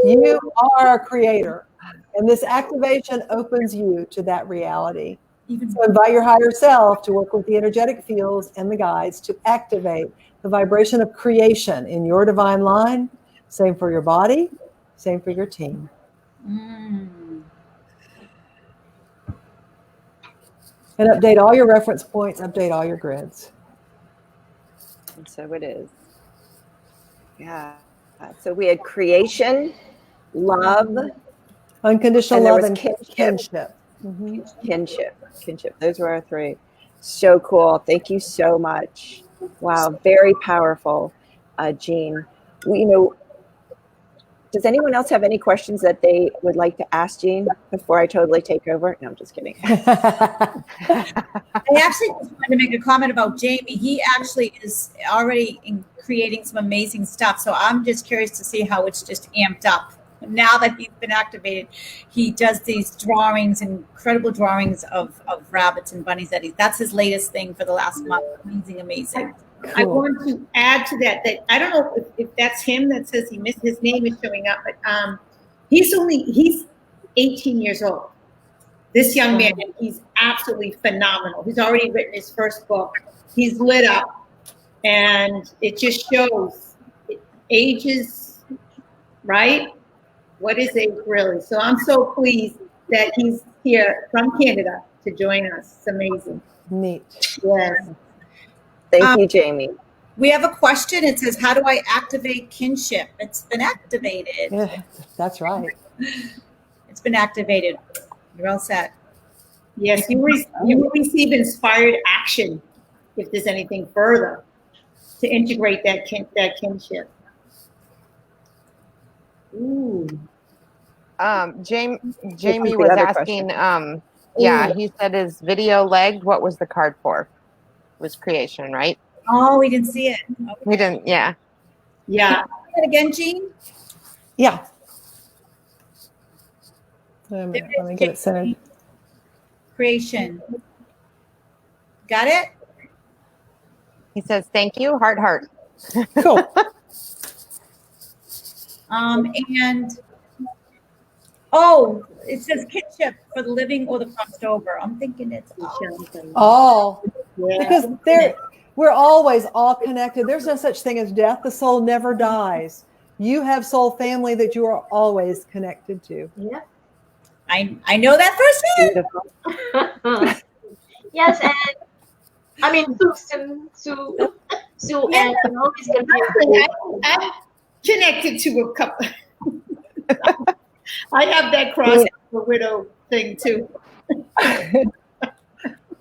B: You are a creator, and this activation opens you to that reality. So invite your higher self to work with the energetic fields and the guides to activate the vibration of creation in your divine line. Same for your body, same for your team. And update all your reference points, update all your grids.
A: And so it is. Yeah. So we had creation, love,
B: unconditional love, and kinship.
A: Kinship. Those were our three. So cool. Thank you so much. Wow. Very powerful, Jean. Does anyone else have any questions that they would like to ask Jean before I totally take over? No, I'm just kidding.
C: I actually just wanted to make a comment about Jamie. He actually is already creating some amazing stuff. So I'm just curious to see how it's just amped up. Now that he's been activated, he does these drawings, incredible drawings of rabbits and bunnies. That's his latest thing for the last month. Amazing.
D: Cool. I want to add to that I don't know if that's him that says he missed his name is showing up, but he's 18 years old. This young man, and he's absolutely phenomenal. He's already written his first book. He's lit up, and it just shows age is right. What is age really? So I'm so pleased that he's here from Canada to join us. It's amazing.
B: Neat.
D: Yes.
A: Thank you, Jamie.
C: We have a question. It says, how do I activate kinship? It's been activated.
B: Yeah, that's right.
C: It's been activated. You're all set.
D: Yes, you will receive inspired action if there's anything further to integrate that kinship. Ooh.
E: Jamie was asking, he said his video legged. What was the card for? It was creation, right?
C: Oh, we didn't see it. Okay.
E: We didn't, yeah.
C: Can you say it again, Jean?
B: Yeah. Let me get it centered.
C: Creation. Got it?
E: He says, thank you, heart.
B: Cool.
C: It says kinship for the living or the crossed over. I'm thinking it's
B: all. Because we're always all connected. There's no such thing as death. The soul never dies. You have soul family that you are always connected to.
F: Yeah.
C: I know that firsthand.
A: Beautiful.
F: Yes, and I mean, Sue,
C: Yeah.
F: and always continue
D: Actually,
F: to
D: I'm connected to a couple. I have that cross widow thing too.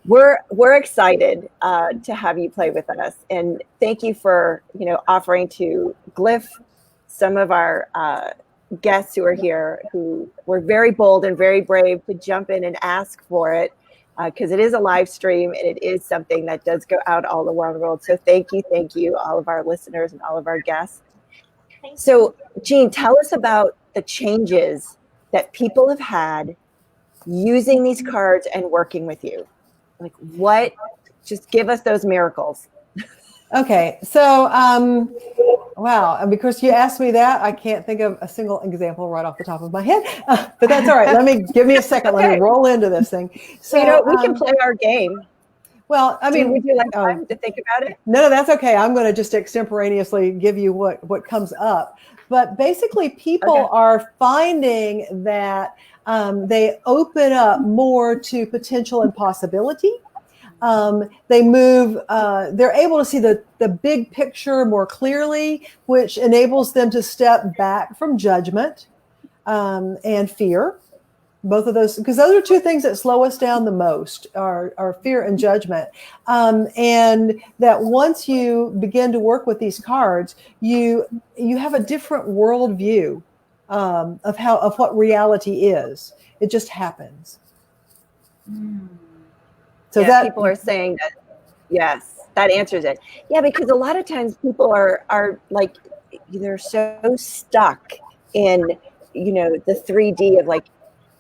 A: We're excited to have you play with us, and thank you for offering to glyph some of our guests who are here, who were very bold and very brave to jump in and ask for it, because it is a live stream and it is something that does go out all around the world. So thank you, all of our listeners and all of our guests. So Jean, tell us about the changes that people have had using these cards and working with you. Like what? Just give us those miracles.
B: Okay, so wow, and because you asked me that, I can't think of a single example right off the top of my head, but that's all right. Give me a second.
A: Okay.
B: Let me roll into this thing.
A: So we can play our game.
B: Well, I mean,
A: would you like time to think about it?
B: No, that's okay. I'm going to just extemporaneously give you what comes up. But basically, people are finding that they open up more to potential and possibility. They move, they're able to see the big picture more clearly, which enables them to step back from judgment and fear. Both of those, because those are two things that slow us down the most, are fear and judgment. And that once you begin to work with these cards, you have a different worldview of what reality is. It just happens. So
A: yeah,
B: that
A: people are saying that, yes, that answers it. Yeah, because a lot of times people are like, they're so stuck in, the 3D of like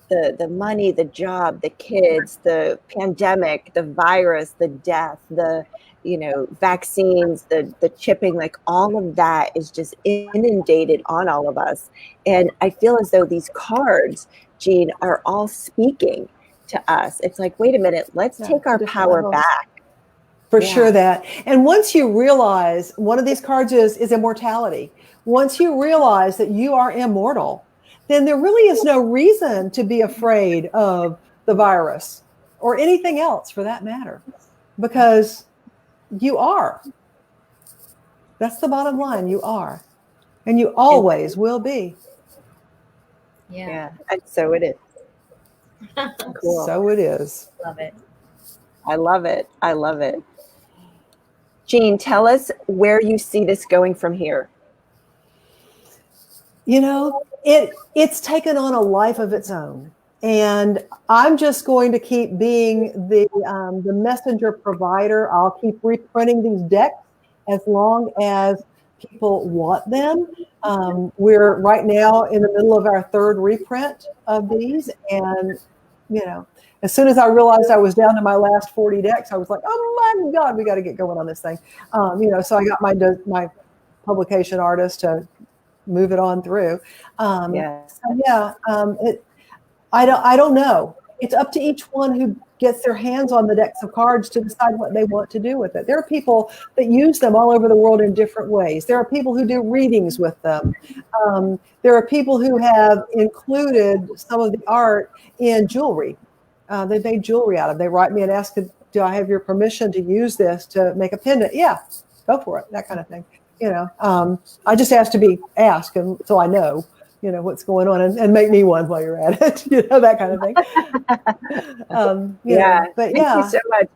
A: the money, the job, the kids, the pandemic, the virus, the death, the vaccines, the chipping, like all of that is just inundated on all of us. And I feel as though these cards, Jean, are all speaking to us. It's like, wait a minute, let's take our power back.
B: For sure that. And once you realize, one of these cards is immortality. Once you realize that you are immortal, then there really is no reason to be afraid of the virus or anything else for that matter, because you are. That's the bottom line. You are. And you always will be.
C: Yeah.
A: And so it is. Cool.
B: So it is.
C: Love it.
A: I love it. I love it. Jean, tell us where you see this going from here.
B: It's taken on a life of its own. And I'm just going to keep being the messenger provider. I'll keep reprinting these decks as long as people want them. We're right now in the middle of our third reprint of these. And, as soon as I realized I was down to my last 40 decks, I was like, oh my God, we got to get going on this thing. So I got my publication artist to move it on through. I don't know. It's up to each one who gets their hands on the decks of cards to decide what they want to do with it. There are people that use them all over the world in different ways. There are people who do readings with them. There are people who have included some of the art in jewelry. They made jewelry out of it. They write me and ask, do I have your permission to use this to make a pendant? Yeah, go for it. That kind of thing. I just ask to be asked, and so I know, what's going on, and make me one while you're at it, that kind of thing. Thank
A: you so much.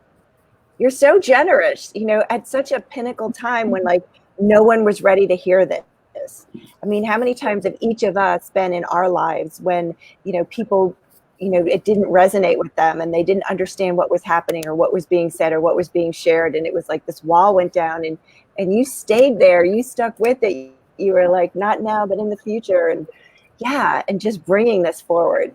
A: You're so generous, at such a pinnacle time when like no one was ready to hear this. I mean, how many times have each of us been in our lives when, people, it didn't resonate with them and they didn't understand what was happening or what was being said or what was being shared. And it was like this wall went down and you stayed there, you stuck with it. You were like, not now, but in the future. And just bringing this forward.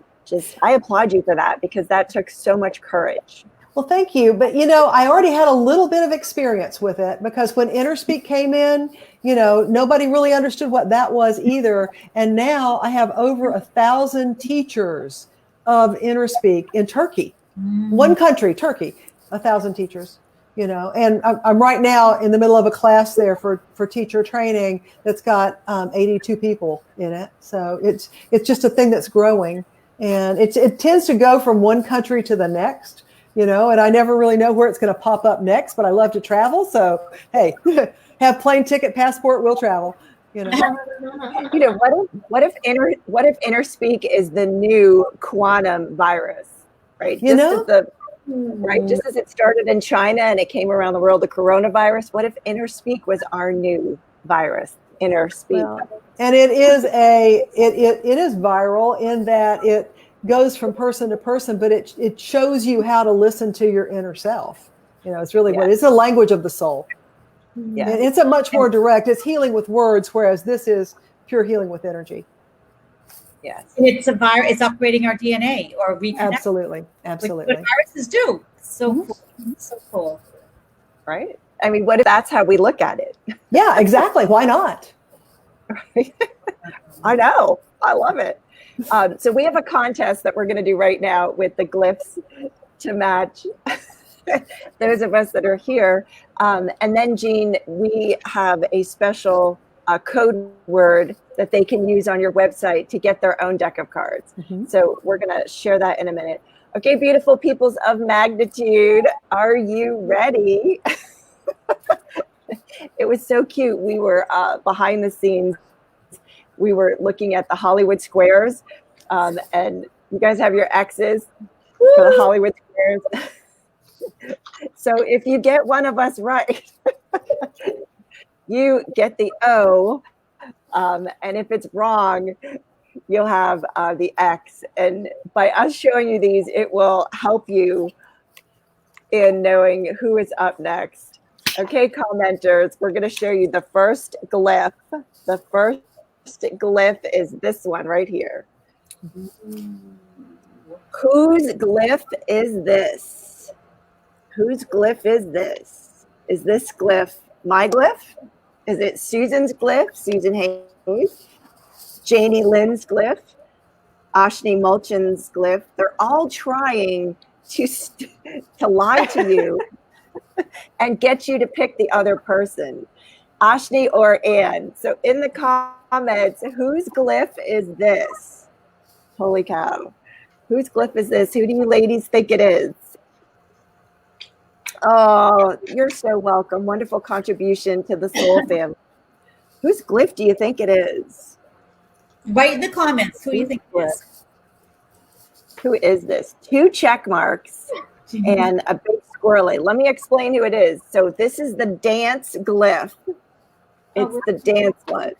A: I applaud you for that, because that took so much courage.
B: Well, thank you. But, I already had a little bit of experience with it, because when InnerSpeak came in, nobody really understood what that was either. And now I have over 1,000 teachers of InnerSpeak in Turkey. One country, Turkey, 1,000 teachers. And I'm right now in the middle of a class there for teacher training that's got 82 people in it. So it's just a thing that's growing, and it tends to go from one country to the next, and I never really know where it's going to pop up next, but I love to travel. So, hey, have plane ticket, passport, we'll travel,
A: What if interspeak is the new quantum virus, right? Just as it started in China and it came around the world, the coronavirus. What if interspeak was our new virus? Interspeak.
B: Well, and it is it is viral in that it goes from person to person, but it shows you how to listen to your inner self. It's really it's a language of the soul. Yeah, it's a much more direct. It's healing with words, whereas this is pure healing with energy.
C: Yes, and it's a virus. It's upgrading our DNA or reconnecting.
B: Absolutely.
C: What viruses do. So cool. So cool.
A: Right? I mean, what if that's how we look at it?
B: Yeah, exactly. Why not?
A: I know. I love it. So we have a contest that we're going to do right now with the glyphs to match those of us that are here. And then, Jean, we have a special code word that they can use on your website to get their own deck of cards. Mm-hmm. So we're going to share that in a minute. Okay, beautiful peoples of magnitude, are you ready? It was so cute. We were behind the scenes. We were looking at the Hollywood squares, and you guys have your X's for the Hollywood squares. So if you get one of us right, you get the O, and if it's wrong, you'll have the X. And by us showing you these, it will help you in knowing who is up next. Okay, commenters, we're going to show you the first glyph. The first glyph is this one right here. Whose glyph is this? Whose glyph is this? Is this glyph my glyph? Is it Susan's glyph, Susan Hayes? Janie Lynn's glyph? Ashni Mulchin's glyph? They're all trying to lie to you and get you to pick the other person, Ashni or Anne. So in the comments, whose glyph is this? Holy cow. Whose glyph is this? Who do you ladies think it is? Oh, you're so welcome. Wonderful contribution to the soul family. Whose glyph do you think it is?
C: Write in the comments. Who do you think it is?
A: Who is this? 2 check marks and a big squirrely. Let me explain who it is. So this is the dance glyph. It's the dance one.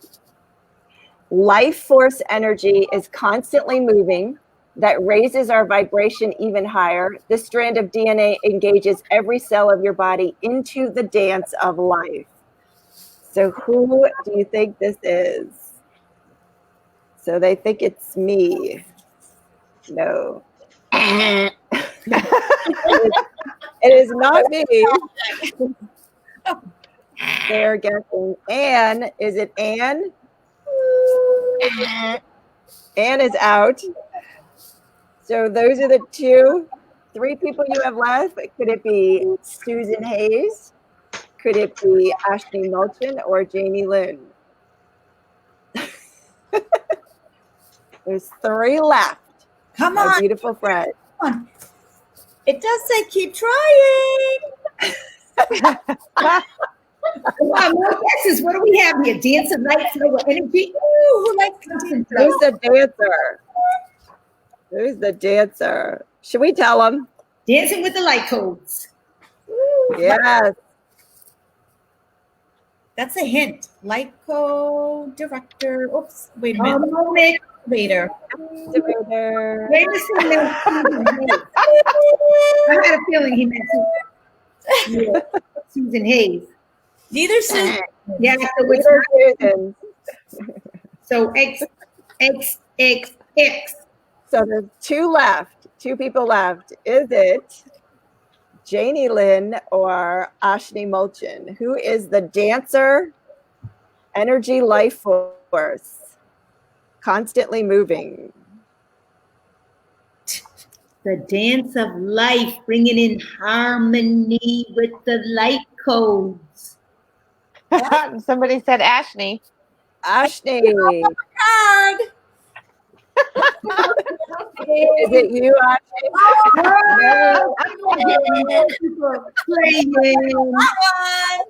A: Life force energy is constantly moving. That raises our vibration even higher. This strand of DNA engages every cell of your body into the dance of life. So who do you think this is? So they think it's me. No. It is not me. They're guessing Anne. Is it Anne? Anne is out. So those are the 3 people you have left. Could it be Susan Hayes? Could it be Ashni Mulchin or Jamie Lynn? There's 3 left.
C: Come on.
A: My beautiful friend.
C: Come on. It does say keep trying.
D: Wow, more guesses. What do we have here? Dancing light flow energy. Ooh, who likes dancing flow?
A: Who's the dancer? Who's the dancer? Should we tell them?
D: Dancing with the light codes.
A: Yes.
C: That's a hint. Light code director. Oops. Wait a minute.
D: A moment.
C: Later.
A: Activator.
D: Wait a second. I had a feeling he meant Susan Hayes.
C: Neither Susan.
D: Yeah, so it's
A: Susan.
D: So X.
A: So there's 2 left. 2 people left. Is it Janie Lynn or Ashni Mulchin? Who is the dancer, energy, life force, constantly moving?
D: The dance of life, bringing in harmony with the light codes.
E: Somebody said Ashney.
A: Ashley.
C: Card.
A: Is it you, Ashley?
D: Playing.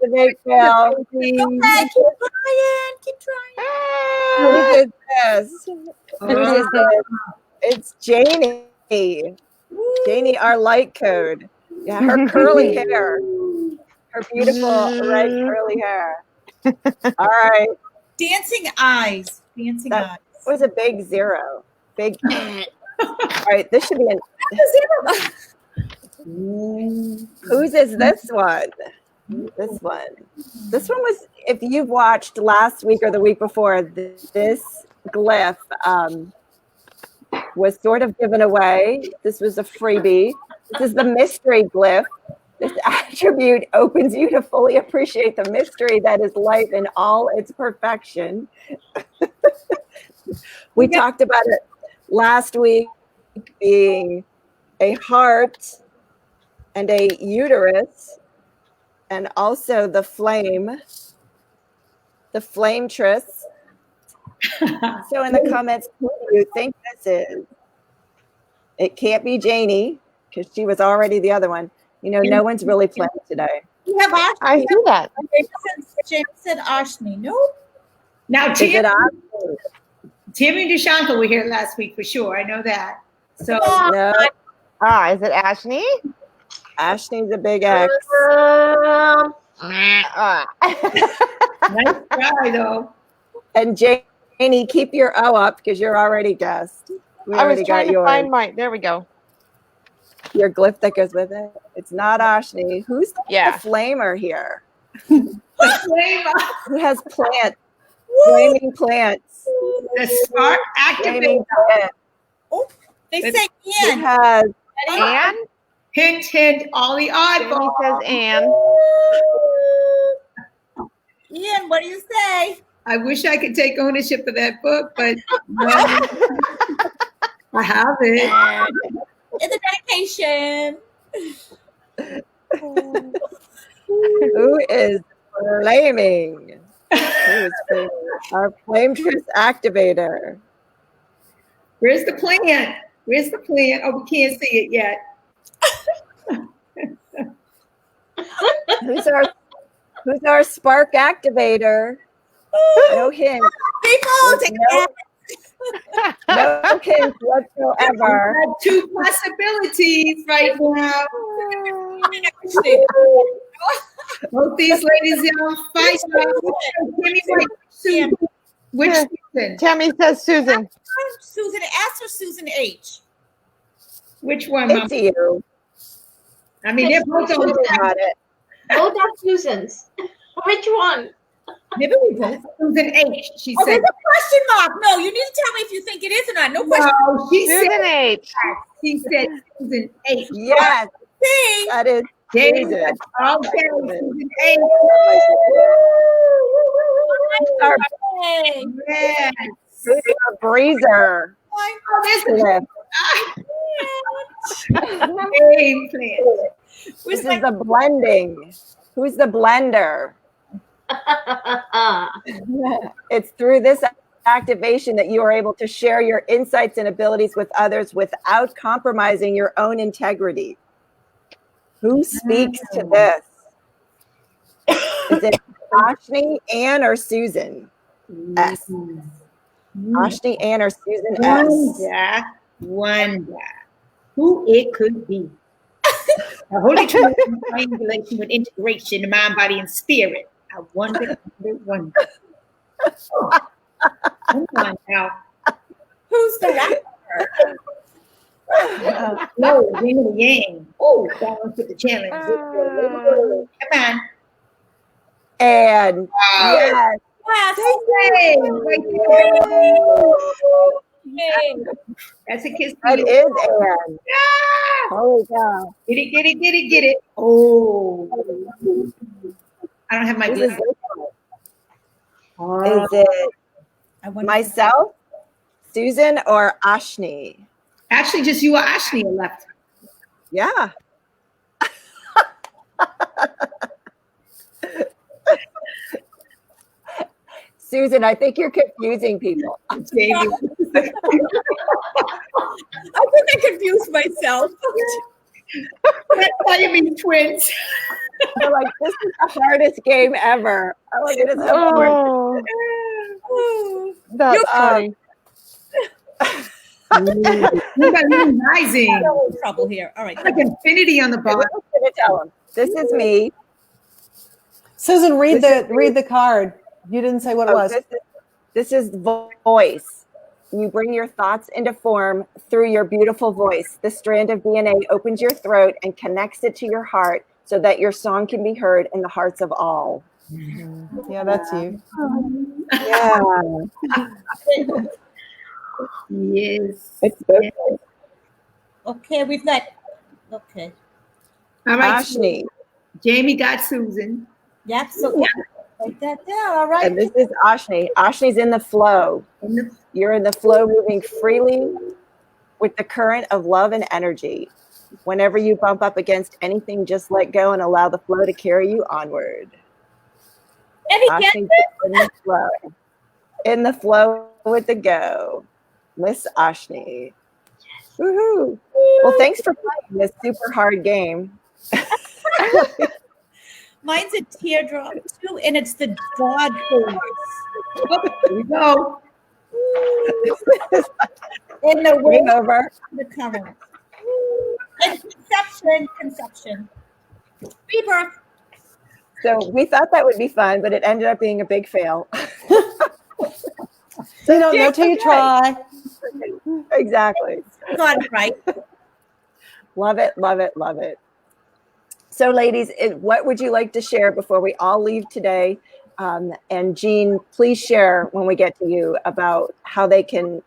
A: The big Phil.
C: Okay, keep trying.
A: Who did this? Who did this? It's Janie. Janie, our light code. Yeah, her curly hair. Her beautiful red curly hair. All right.
C: Dancing eyes. Dancing
A: That
C: eyes.
A: was a big 0. Big. All right, this should be an. Whose is this one? This one. This one was, if you've watched last week or the week before, this glyph was sort of given away. This was a freebie. This is the mystery glyph. This attribute opens you to fully appreciate the mystery that is life in all its perfection. We talked about it last week being a heart and a uterus, and also the flametress. So in the comments, who do you think this is? It can't be Janie, because she was already the other one. You know, no one's really playing today.
C: We have Ashley.
E: I see that.
C: James said Ashni. Nope.
D: Now,
A: Is it Ashley?
D: Tim and Deshanka were here last week for sure. I know that. So
A: No,
E: Is it Ashney?
A: Ashley's a big X.
D: nice try, though.
A: And Janie, keep your O up because you're already guessed. We
E: I was
A: already
E: trying
A: got
E: to
A: yours.
E: find mine. There we go.
A: Your glyph that goes with it. It's not Ashley. Who's the flamer here? Who has plants? Flaming plants.
D: The spark
A: Flaming
D: activator.
A: plants.
C: Oh, they say
A: Who
C: Ian.
A: has
E: Anne?
D: Hint, hint, all the
E: Jamie
D: oddballs.
E: says Anne.
C: Ian, what do you say?
D: I wish I could take ownership of that book, but no, I have it.
C: It's a dedication.
A: who is flaming? Who is flaming? Our flametress activator.
D: Where's the plant? Where's the plant? Oh, we can't see it yet.
A: Who's our spark activator? No hint.
C: People, take
A: No,
C: it.
A: no hint whatsoever.
D: I have 2 possibilities right now. Both these ladies are on fire. Timmy, which Susan?
E: Tammy says Susan.
C: Susan S or Susan H?
D: Which one, Mom?
A: It's you.
D: I mean, they're both on
A: You got it.
F: Both are Susans. Which one?
C: Maybe we both.
D: Susan H. She
C: Oh,
D: said.
C: there's a question mark. No, you need to tell me if you think it is or not. No question.
D: No, she
E: Susan
D: said.
E: H.
D: She said Susan H.
A: Yes,
C: See?
A: that is
D: There you
A: Susan.
D: go. Okay, Susan H.
A: Our
C: Hey.
D: Yes.
A: Who's our breezer?
D: Oh, there's the
A: Glyph.
D: game plan.
A: This is the blending. Who's the blender? It's through this activation that you are able to share your insights and abilities with others without compromising your own integrity. Who speaks to this? Is it Ashni, Anne, or Susan? S. Ashni, Anne, or Susan S.
D: Wonder who it could be. The Holy Trinity triangulation with integration of mind, body, and spirit. I wonder. Oh, come on now.
C: Who's the rapper?
D: No, yin and yang. Oh, balance with the challenge. Come on.
A: And yes,
C: Yes.
D: Hey, right there. That's a kiss.
A: that is Anne.
D: Ah!
A: Holy cow.
D: Get it, get it, get it, get it. Oh. I don't have my
A: Who's this?
D: Oh.
A: Is it
C: I wonder-
A: myself, Susan, or Ashni?
D: Actually, just you or Ashley are left.
A: Yeah. Susan, I think you're confusing people.
D: Jamie.
C: I think I confused myself.
D: That's why you mean twins.
A: They're like, this is the hardest game ever. Oh my goodness. Of course.
E: Oh, that's funny.
D: You got rising.
C: Trouble here. All right.
D: Like infinity on the
A: Okay,
D: bottom.
A: we're just gonna tell them. This is me.
B: Susan, read
A: This
B: the card. You didn't say what it
A: Oh,
B: was.
A: this is voice. You bring your thoughts into form through your beautiful voice. The strand of DNA opens your throat and connects it to your heart so that your song can be heard in the hearts of all.
B: Yeah, that's you.
A: Yeah.
D: Yes.
A: It's good.
C: Okay, we've got. Okay.
D: All right.
A: Ashni.
D: Jamie got Susan.
C: Yep. So write that down. All right.
A: And this is Ashni. Ashni's in the flow. You're in the flow, moving freely with the current of love and energy. Whenever you bump up against anything, just let go and allow the flow to carry you onward.
C: Any
A: Ashni's in the flow. In the flow with the go. Miss Ashni. Woohoo. Well, thanks for playing this super hard game.
C: Mine's a teardrop too, and it's the God force.
D: Here we go.
C: In the way
A: Game over.
C: the current. And conception. Rebirth.
A: So we thought that would be fun, but it ended up being a big fail.
B: So you don't know till you try.
A: Exactly.
C: Got it right.
A: Love it, love it, love it. So ladies, what would you like to share before we all leave today? And Jean, please share when we get to you about how they can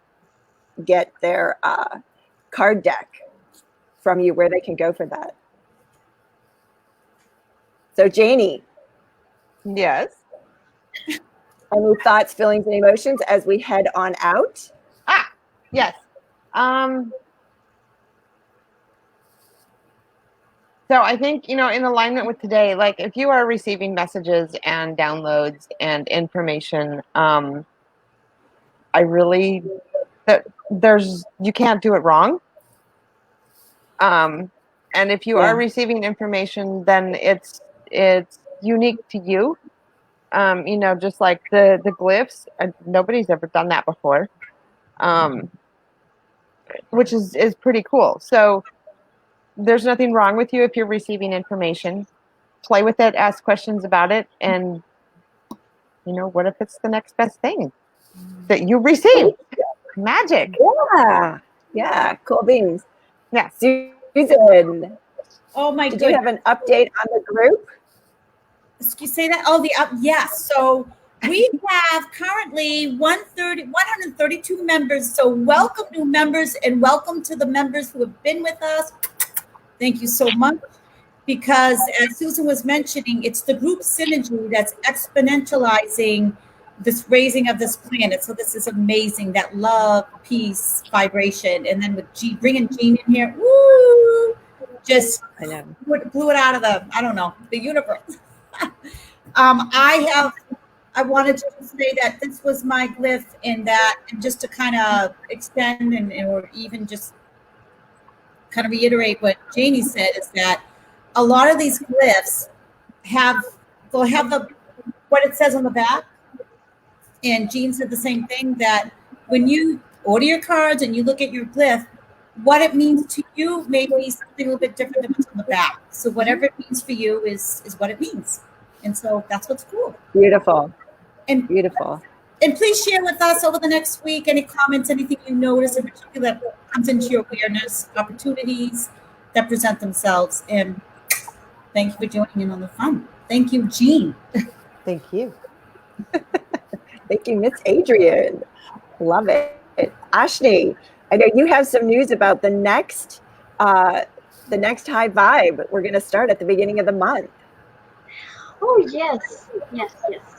A: get their card deck from you, where they can go for that. So Janie.
E: Yes.
A: Any thoughts, feelings, and emotions as we head on out?
E: Yes. So I think, in alignment with today, like if you are receiving messages and downloads and information, I really, you can't do it wrong. And if you are receiving information, then it's unique to you. Just like the glyphs, nobody's ever done that before, which is pretty cool. So there's nothing wrong with you if you're receiving information. Play with it, ask questions about it, and what if it's the next best thing that you receive? Magic.
A: Yeah, cool beans.
E: Yeah.
A: Susan.
C: Oh my
A: Did
C: goodness.
A: you have an update on the group?
C: Excuse say that? Oh, yes. So we have currently 132 members. So welcome new members and welcome to the members who have been with us. Thank you so much. Because as Susan was mentioning, it's the group synergy that's exponentializing this raising of this planet. So this is amazing, that love, peace, vibration. And then with bringing Jean in here, woo, just blew it out of the universe. I wanted to say that this was my glyph and just to kind of extend or even just kind of reiterate what Janie said is that a lot of these glyphs they'll have what it says on the back. And Jean said the same thing, that when you order your cards and you look at your glyph, what it means to you may be something a little bit different than what's on the back. So whatever it means for you is what it means. And so that's what's cool.
A: Beautiful.
C: And
A: beautiful.
C: And please share with us over the next week any comments, anything you notice in particular that comes into your awareness, opportunities that present themselves. And thank you for joining in on the fun. Thank you, Jean.
B: Thank you.
A: Thank you, Miss Adrienne. Love it. Ashni, I know you have some news about the next high vibe. We're going to start at the beginning of the month.
F: Oh yes.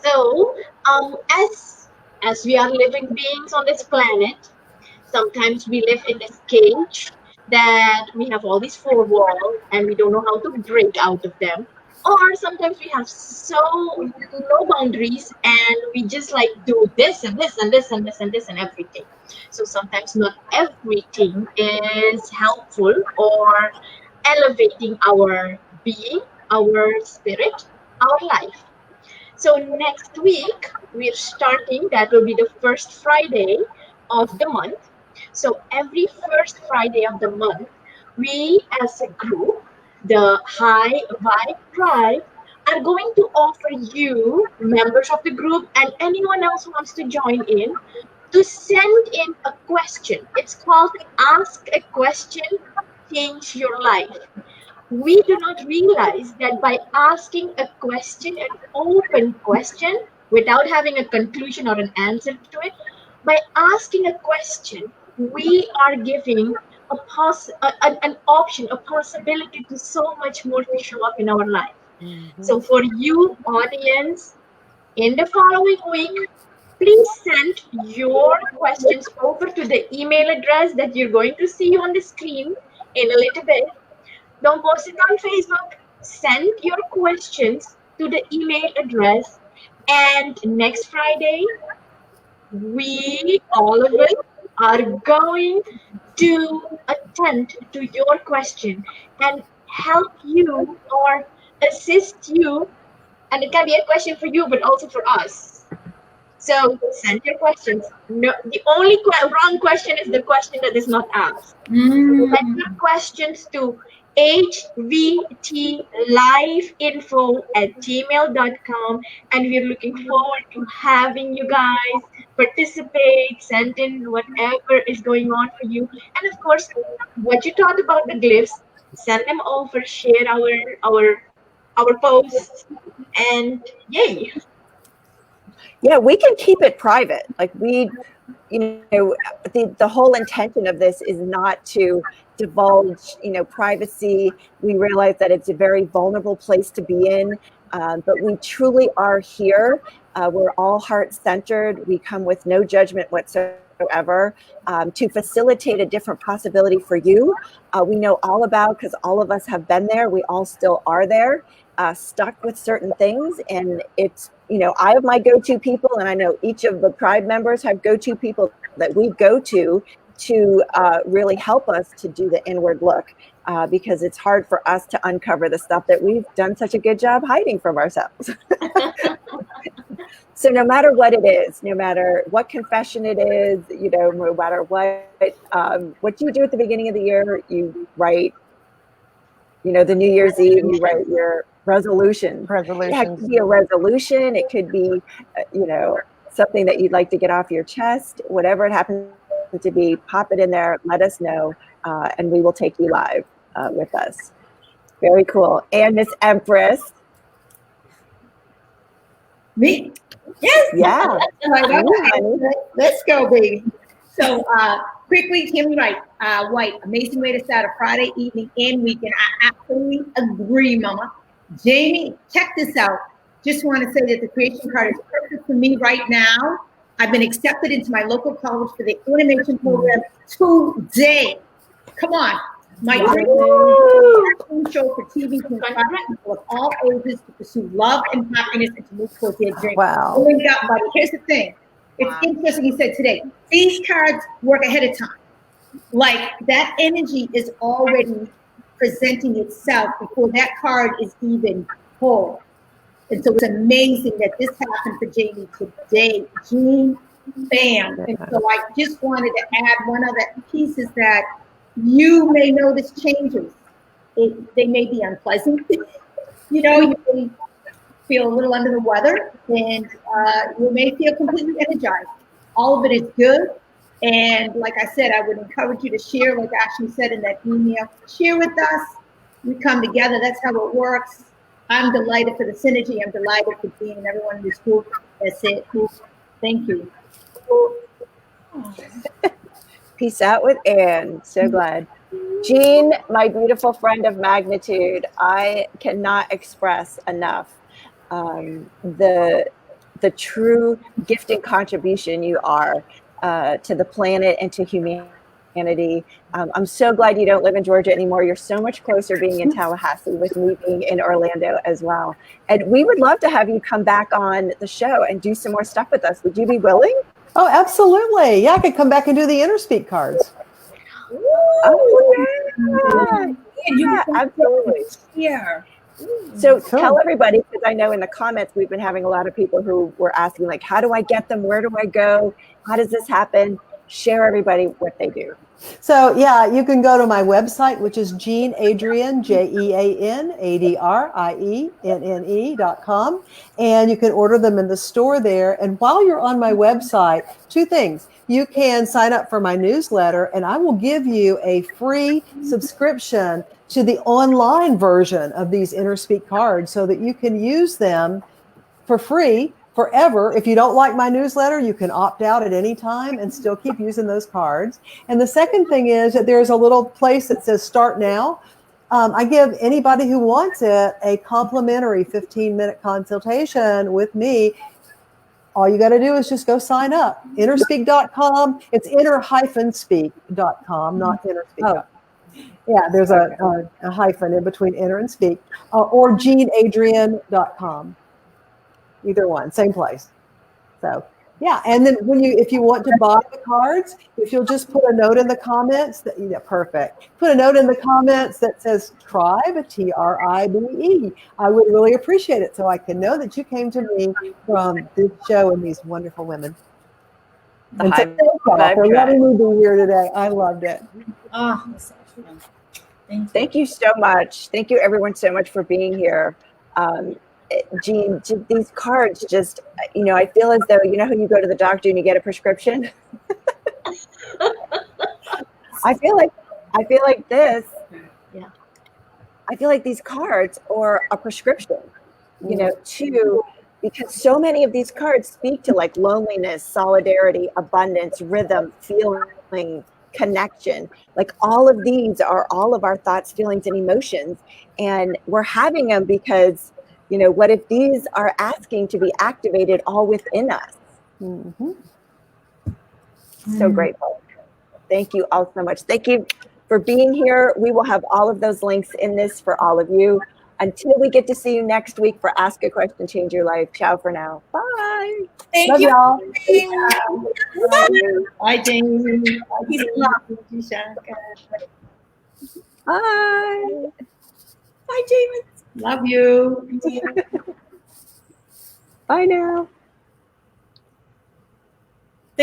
F: So, as we are living beings on this planet, sometimes we live in this cage that we have all these four walls and we don't know how to break out of them. Or sometimes we have so no boundaries and we just like do this and this and this and this and this and everything. So sometimes not everything is helpful or elevating our being, our spirit, our life. So next week we're starting, that will be the first Friday of the month. So every first Friday of the month, we as a group, the High Vibe Tribe, are going to offer you, members of the group, and anyone else who wants to join in, to send in a question. It's called Ask a Question, Change Your Life. We do not realize that by asking a question, an open question, without having a conclusion or an answer to it, by asking a question, we are giving an option, a possibility to so much more to show up in our life. So for you, audience, in the following week, please send your questions over to the email address that you're going to see on the screen in a little bit. Don't post it on Facebook. Send your questions to the email address. And next Friday, we, all of us, are going to attend to your question and help you or assist you. And it can be a question for you, but also for us. So send your questions. No, the only wrong question is the question that is not asked. Send your questions to hvtliveinfo@gmail.com, and we're looking forward to having you guys participate, send in whatever is going on for you, and of course, what you thought about the glyphs, send them over, share our posts, and yay!
A: Yeah, we can keep it private. Like the whole intention of this is not to divulge, privacy. We realize that it's a very vulnerable place to be in, but we truly are here. We're all heart-centered. We come with no judgment whatsoever to facilitate a different possibility for you. We know all about, because all of us have been there. We all still are there. Stuck with certain things, and it's I have my go-to people, and I know each of the tribe members have go-to people that we go to really help us to do the inward look, because it's hard for us to uncover the stuff that we've done such a good job hiding from ourselves. So no matter what it is, no matter what confession it is, no matter what you do at the beginning of the year, you write, the New Year's Eve, you write your resolution. Yeah, it could be a resolution. It could be, something that you'd like to get off your chest. Whatever it happens to be, pop it in there. Let us know, and we will take you live with us. Very cool. And Miss Empress.
D: Me?
C: Yes.
A: Yeah.
D: Let's go, baby. So quickly, Kimmy White, amazing way to start a Friday evening and weekend. I absolutely agree, Mama. Jamie, check this out. Just want to say that the creation card is perfect for me right now. I've been accepted into my local college for the animation program today. Come on. My dream show for TV to inspire people of all ages to pursue love and happiness and to move towards their dreams.
B: Wow.
D: Oh my God, buddy, here's the thing. It's interesting you said today. These cards work ahead of time. Like that energy is already presenting itself before that card is even pulled. And so it's amazing that this happened for Jamie today. Jean, bam. And so I just wanted to add one other piece is that you may notice changes. They may be unpleasant. You may feel a little under the weather, and you may feel completely energized. All of it is good. And like I said, I would encourage you to share, like Ashley said in that email, share with us. We come together. That's how it works. I'm delighted for the synergy. I'm delighted for being and everyone in this group. That's it. Thank you.
A: Peace out with Anne. So glad. Jean, my beautiful friend of magnitude, I cannot express enough the true gift and contribution you are to the planet and to humanity. humanity. I'm so glad you don't live in Georgia anymore. You're so much closer being in Tallahassee with me being in Orlando as well. And we would love to have you come back on the show and do some more stuff with us. Would you be willing?
B: Oh, absolutely. Yeah, I could come back and do the InnerSpeak cards.
A: Oh, yeah, absolutely.
C: Here.
A: So
B: Cool.
A: tell everybody, because I know in the comments we've been having a lot of people who were asking, like, how do I get them? Where do I go? How does this happen? Share everybody what they do.
B: So yeah, you can go to my website, which is Jean Adrienne, JeanAdrienne.com. And you can order them in the store there. And while you're on my website, two things. You can sign up for my newsletter, and I will give you a free subscription to the online version of these InnerSpeak cards so that you can use them for free forever. If you don't like my newsletter, you can opt out at any time and still keep using those cards. And the second thing is that there's a little place that says start now. I give anybody who wants it a complimentary 15-minute consultation with me. All you got to do is just go sign up. Innerspeak.com. It's inner-speak.com, not innerspeak.com. Yeah, there's a hyphen in between inner and speak, or JeanAdrienne.com. Either one, same place. So yeah, and then if you want to buy the cards, if you'll just put a note in the comments perfect. Put a note in the comments that says Tribe, TRIBE. I would really appreciate it, so I can know that you came to me from this show and these wonderful women. And so thank you for letting me be here today. I loved it.
C: Oh, that's so fun.
A: Thank you so much. Thank you everyone so much for being here. Jean, these cards just, I feel as though, how you go to the doctor and you get a prescription? I feel like this.
F: Yeah.
A: I feel like these cards are a prescription, because so many of these cards speak to like loneliness, solidarity, abundance, rhythm, feeling, connection. Like all of these are all of our thoughts, feelings, and emotions. And we're having them because what if these are asking to be activated all within us?
B: Mm-hmm.
A: So grateful. Thank you all so much. Thank you for being here. We will have all of those links in this for all of you. Until we get to see you next week for Ask a Question, Change Your Life. Ciao for now. Bye.
C: Thank you.
B: Y'all.
D: Bye, Jamie.
C: Peace and love.
A: Bye.
C: Bye, Jamie.
D: Love you.
A: Bye now.